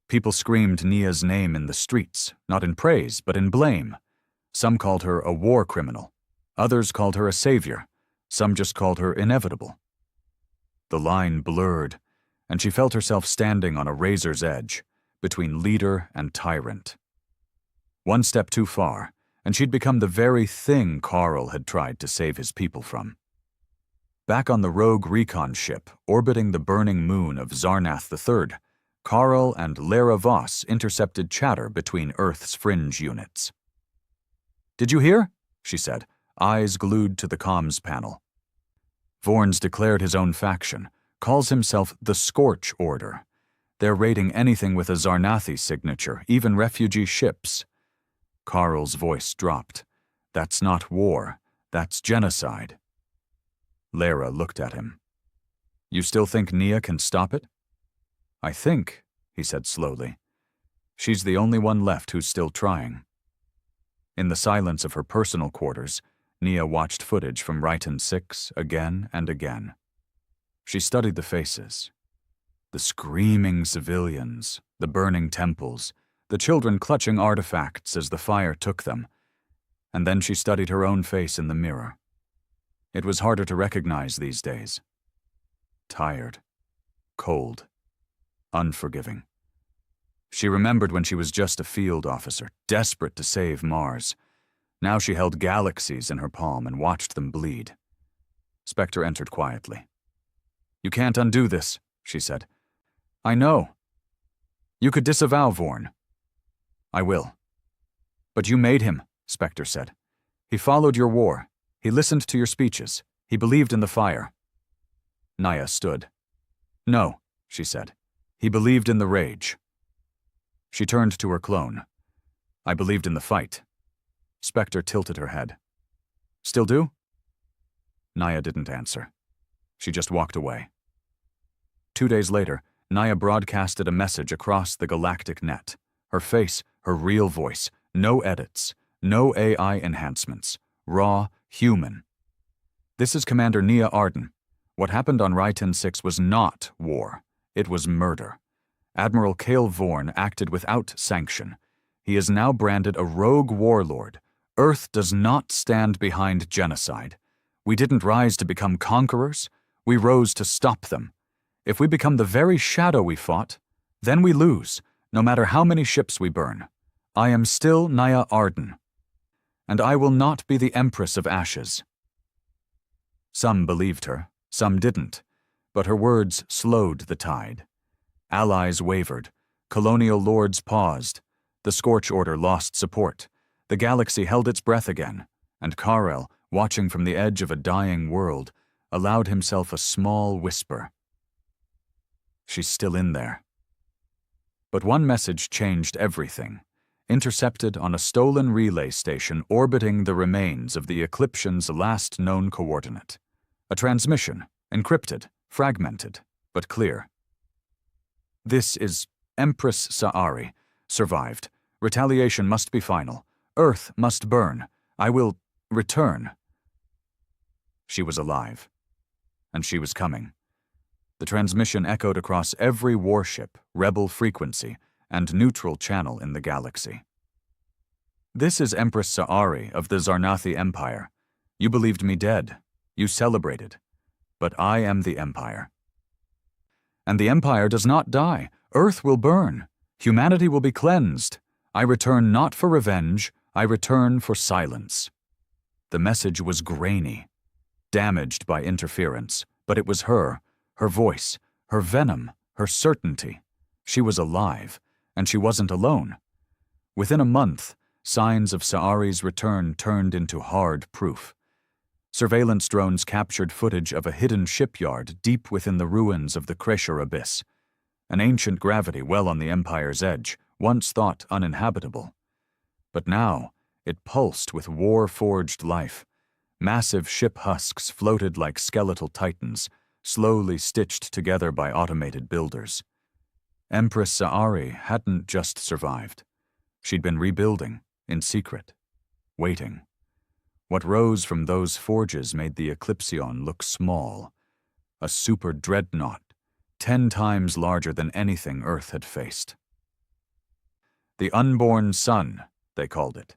People screamed Nia's name in the streets, not in praise, but in blame. Some called her a war criminal. Others called her a savior. Some just called her inevitable. The line blurred, and she felt herself standing on a razor's edge, between leader and tyrant. One step too far, and she'd become the very thing Carl had tried to save his people from. Back on the rogue recon ship, orbiting the burning moon of Zarnath III, Carl and Lara Voss intercepted chatter between Earth's fringe units. "Did you hear?" she said, eyes glued to the comms panel. Vorn's declared his own faction, calls himself the Scorch Order. They're raiding anything with a Zarnathi signature, even refugee ships. Carl's voice dropped. "That's not war. That's genocide." Lara looked at him. "You still think Nia can stop it?" "I think," he said slowly. "She's the only one left who's still trying." In the silence of her personal quarters, Nia watched footage from Rhyton 6 again and again. She studied the faces. The screaming civilians, the burning temples, the children clutching artifacts as the fire took them. And then she studied her own face in the mirror. It was harder to recognize these days. Tired, cold, unforgiving. She remembered when she was just a field officer, desperate to save Mars. Now she held galaxies in her palm and watched them bleed. Spectre entered quietly. "You can't undo this," she said. "I know. You could disavow Vorn." "I will." "But you made him," Spectre said. "He followed your war. He listened to your speeches. He believed in the fire." Nia stood. "No," she said. "He believed in the rage." She turned to her clone. "I believed in the fight." Spectre tilted her head. "Still do?" Nia didn't answer. She just walked away. 2 days later, Nia broadcasted a message across the galactic net. Her face, her real voice, no edits, no AI enhancements, raw, human. "This is Commander Nia Arden. What happened on Rhyton 6 was not war. It was murder. Admiral Cale Vorn acted without sanction. He is now branded a rogue warlord. Earth does not stand behind genocide. We didn't rise to become conquerors. We rose to stop them. If we become the very shadow we fought, then we lose, no matter how many ships we burn. I am still Nia Arden. And I will not be the Empress of Ashes." Some believed her, some didn't, but her words slowed the tide. Allies wavered, colonial lords paused, the Scorch Order lost support, the galaxy held its breath again, and Karel, watching from the edge of a dying world, allowed himself a small whisper. "She's still in there." But one message changed everything, intercepted on a stolen relay station orbiting the remains of the Ecliption's last known coordinate. A transmission, encrypted, fragmented, but clear. "This is Empress Saari. Survived. Retaliation must be final. Earth must burn. I will return." She was alive. And she was coming. The transmission echoed across every warship, rebel frequency, and neutral channel in the galaxy. "This is Empress Saari of the Zarnathi Empire. You believed me dead. You celebrated. But I am the Empire. And the Empire does not die. Earth will burn. Humanity will be cleansed. I return not for revenge. I return for silence." The message was grainy. damaged by interference, but it was her voice, her venom, her certainty. She was alive, and she wasn't alone. Within a month, signs of Saari's return turned into hard proof. Surveillance drones captured footage of a hidden shipyard deep within the ruins of the Kresher Abyss, an ancient gravity well on the Empire's edge, once thought uninhabitable. But now, it pulsed with war-forged life. Massive ship husks floated like skeletal titans, slowly stitched together by automated builders. Empress Saari hadn't just survived. She'd been rebuilding, in secret, waiting. What rose from those forges made the Eclipsion look small. A super dreadnought, 10 times larger than anything Earth had faced. The Unborn Sun, they called it,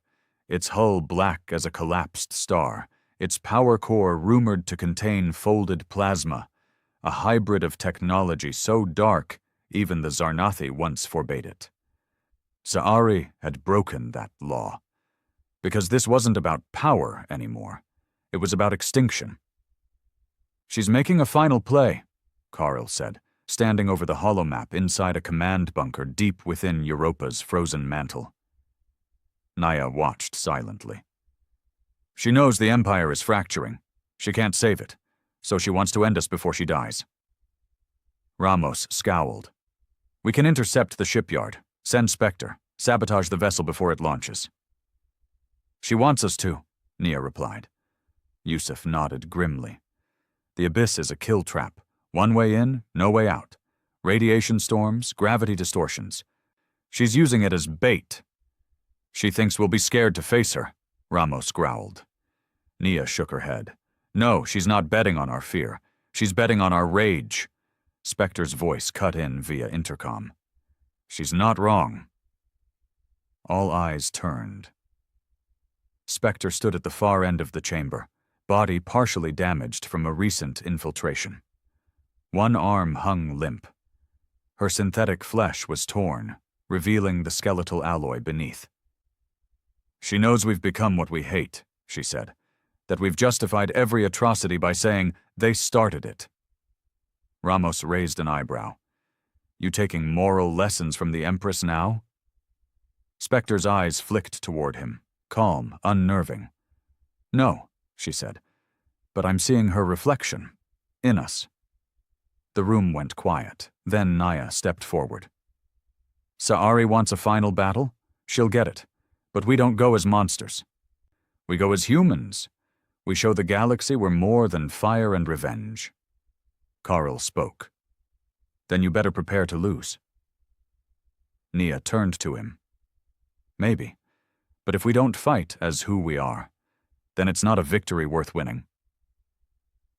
its hull black as a collapsed star, its power core rumored to contain folded plasma, a hybrid of technology so dark even the Zarnathi once forbade it. Saari had broken that law. Because this wasn't about power anymore. It was about extinction. "She's making a final play," Karl said, standing over the holomap inside a command bunker deep within Europa's frozen mantle. Naya watched silently. "She knows the Empire is fracturing. She can't save it, so she wants to end us before she dies." Ramos scowled. "We can intercept the shipyard, send Spectre, sabotage the vessel before it launches." "She wants us to," Nia replied. Yusuf nodded grimly. "The Abyss is a kill trap. One way in, no way out. Radiation storms, gravity distortions. She's using it as bait." "She thinks we'll be scared to face her," Ramos growled. Nia shook her head. "No, she's not betting on our fear. She's betting on our rage." Spectre's voice cut in via intercom. "She's not wrong." All eyes turned. Spectre stood at the far end of the chamber, body partially damaged from a recent infiltration. One arm hung limp. Her synthetic flesh was torn, revealing the skeletal alloy beneath. "She knows we've become what we hate," she said, "that we've justified every atrocity by saying they started it." Ramos raised an eyebrow. "You taking moral lessons from the Empress now?" Spectre's eyes flicked toward him, calm, unnerving. "No," she said, "but I'm seeing her reflection, in us." The room went quiet. Then Naya stepped forward. "Saari wants a final battle? She'll get it. But we don't go as monsters. We go as humans. We show the galaxy we're more than fire and revenge." Karl spoke. "Then you better prepare to lose." Nia turned to him. "Maybe. But if we don't fight as who we are, then it's not a victory worth winning."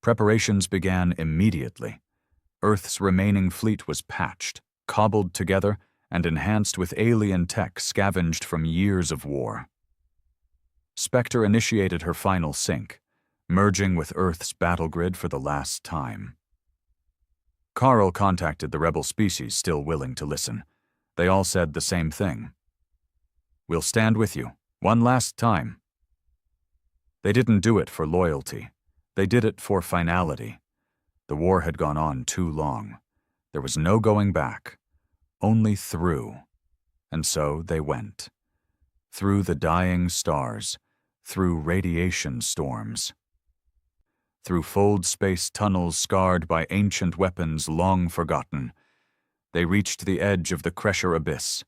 Preparations began immediately. Earth's remaining fleet was patched, cobbled together, and enhanced with alien tech scavenged from years of war. Spectre initiated her final sync, merging with Earth's battle grid for the last time. Karl contacted the rebel species still willing to listen. They all said the same thing. "We'll stand with you, one last time." They didn't do it for loyalty. They did it for finality. The war had gone on too long. There was no going back, only through. And so they went. Through the dying stars, through radiation storms, through fold space tunnels scarred by ancient weapons long forgotten. They reached the edge of the Kresher Abyss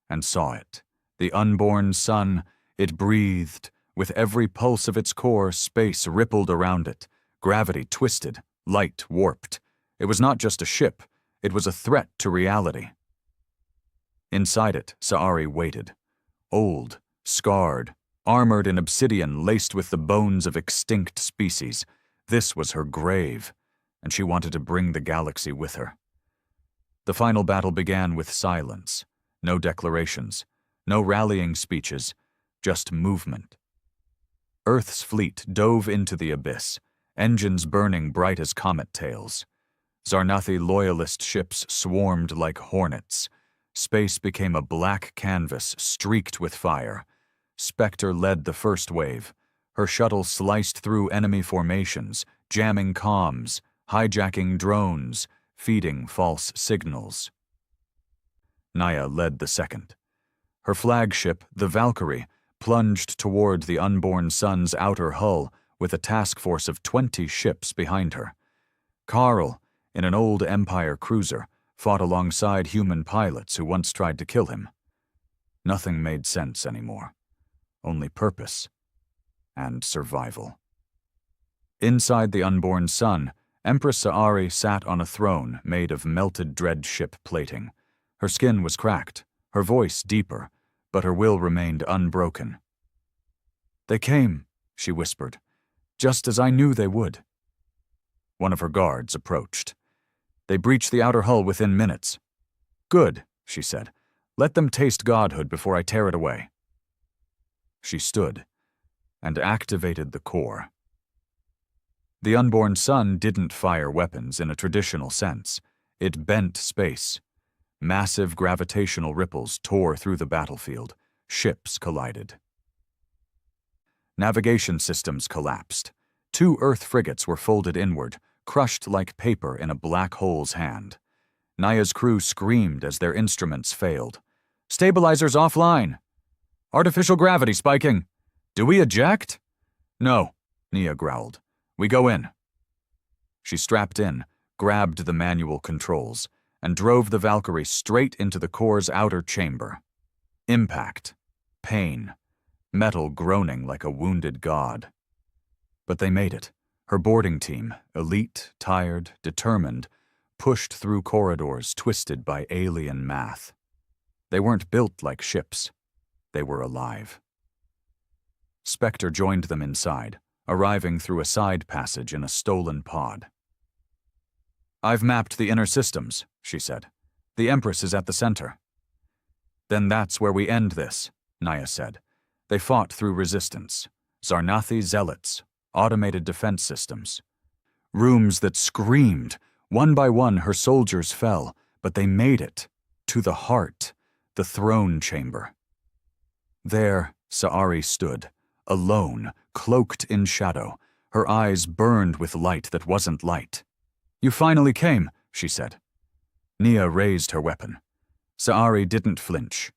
and saw it. The unborn sun, it breathed. With every pulse of its core, space rippled around it. Gravity twisted, light warped. It was not just a ship, it was a threat to reality. Inside it, Saari waited. Old, scarred, armored in obsidian laced with the bones of extinct species. This was her grave, and she wanted to bring the galaxy with her. The final battle began with silence. No declarations, no rallying speeches, just movement. Earth's fleet dove into the abyss, engines burning bright as comet tails. Zarnathi loyalist ships swarmed like hornets. Space became a black canvas streaked with fire. Spectre led the first wave, Her shuttle sliced through enemy formations, jamming comms, hijacking drones, feeding false signals. Naya led the second. Her flagship, the Valkyrie, plunged toward the unborn sun's outer hull with a task force of 20 ships behind her. Carl, in an old Empire cruiser, fought alongside human pilots who once tried to kill him. Nothing made sense anymore. Only purpose and survival. Inside the unborn sun, Empress Saari sat on a throne made of melted dread ship plating. Her skin was cracked, her voice deeper, but her will remained unbroken. "They came," she whispered, "just as I knew they would." One of her guards approached. "They breached the outer hull within minutes." "Good," she said. "Let them taste godhood before I tear it away." She stood and activated the core. The unborn sun didn't fire weapons in a traditional sense. It bent space. Massive gravitational ripples tore through the battlefield. Ships collided. Navigation systems collapsed. 2 Earth frigates were folded inward, crushed like paper in a black hole's hand. Naya's crew screamed as their instruments failed. "Stabilizers offline! Artificial gravity spiking! Do we eject?" "No," Nia growled. "We go in." She strapped in, grabbed the manual controls, and drove the Valkyrie straight into the core's outer chamber. Impact. Pain. Metal groaning like a wounded god. But they made it. Her boarding team, elite, tired, determined, pushed through corridors twisted by alien math. They weren't built like ships. They were alive. Spectre joined them inside, arriving through a side passage in a stolen pod. "I've mapped the inner systems," she said. "The Empress is at the center." "Then that's where we end this," Naya said. They fought through resistance. Zarnathi zealots, automated defense systems. Rooms that screamed. One by one her soldiers fell, but they made it. To the heart, the throne chamber. There, Saari stood, alone, cloaked in shadow. Her eyes burned with light that wasn't light. "You finally came," she said. Nia raised her weapon. Saari didn't flinch.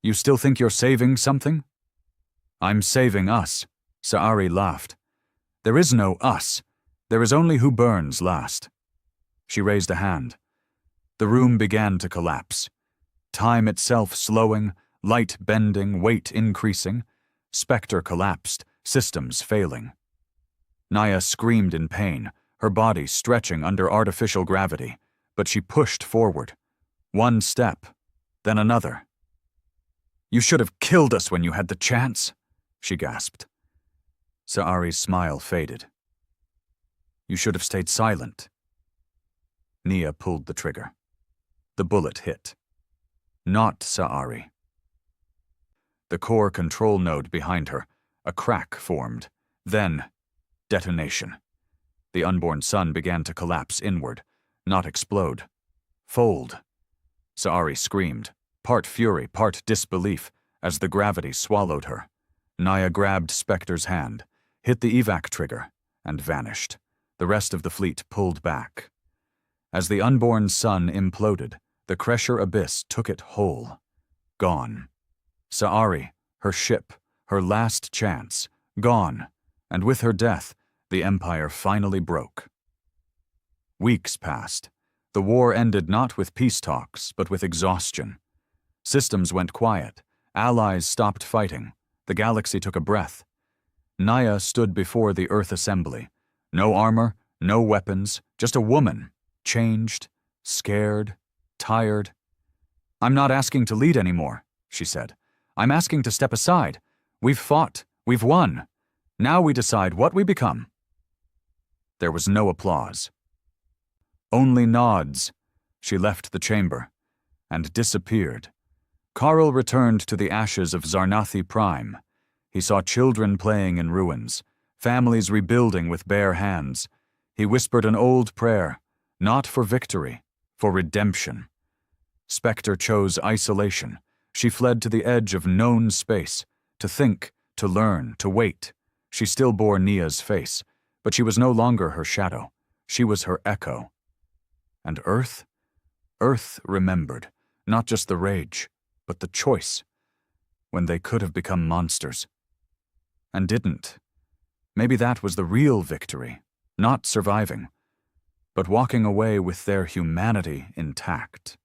"You still think you're saving something?" "I'm saving us," Saari laughed. "There is no us. There is only who burns last." She raised a hand. The room began to collapse. Time itself slowing, light bending, weight increasing. Spectre collapsed, systems failing. Naya screamed in pain, her body stretching under artificial gravity, but she pushed forward. One step, then another. "You should have killed us when you had the chance," she gasped. Saari's smile faded. "You should have stayed silent." Nia pulled the trigger. The bullet hit. Not Saari. The core control node behind her, a crack formed. Then, detonation. The unborn sun began to collapse inward, not explode. Fold. Saari screamed, part fury, part disbelief, as the gravity swallowed her. Naya grabbed Spectre's hand, hit the evac trigger, and vanished. The rest of the fleet pulled back. As the unborn sun imploded, the Kresher abyss took it whole. Gone. Saari, her ship, her last chance, gone, and with her death, the Empire finally broke. Weeks passed. The war ended not with peace talks, but with exhaustion. Systems went quiet. Allies stopped fighting. The galaxy took a breath. Naya stood before the Earth Assembly. No armor, no weapons, just a woman, changed, scared, tired. "I'm not asking to lead anymore," she said. "I'm asking to step aside. We've fought. We've won. Now we decide what we become." There was no applause. Only nods. She left the chamber and disappeared. Carl returned to the ashes of Zarnathi Prime. He saw children playing in ruins, families rebuilding with bare hands. He whispered an old prayer, not for victory, for redemption. Spectre chose isolation. She fled to the edge of known space, to think, to learn, to wait. She still bore Nia's face, but she was no longer her shadow. She was her echo. And Earth? Earth remembered, not just the rage, but the choice, when they could have become monsters. And didn't. Maybe that was the real victory, not surviving, but walking away with their humanity intact.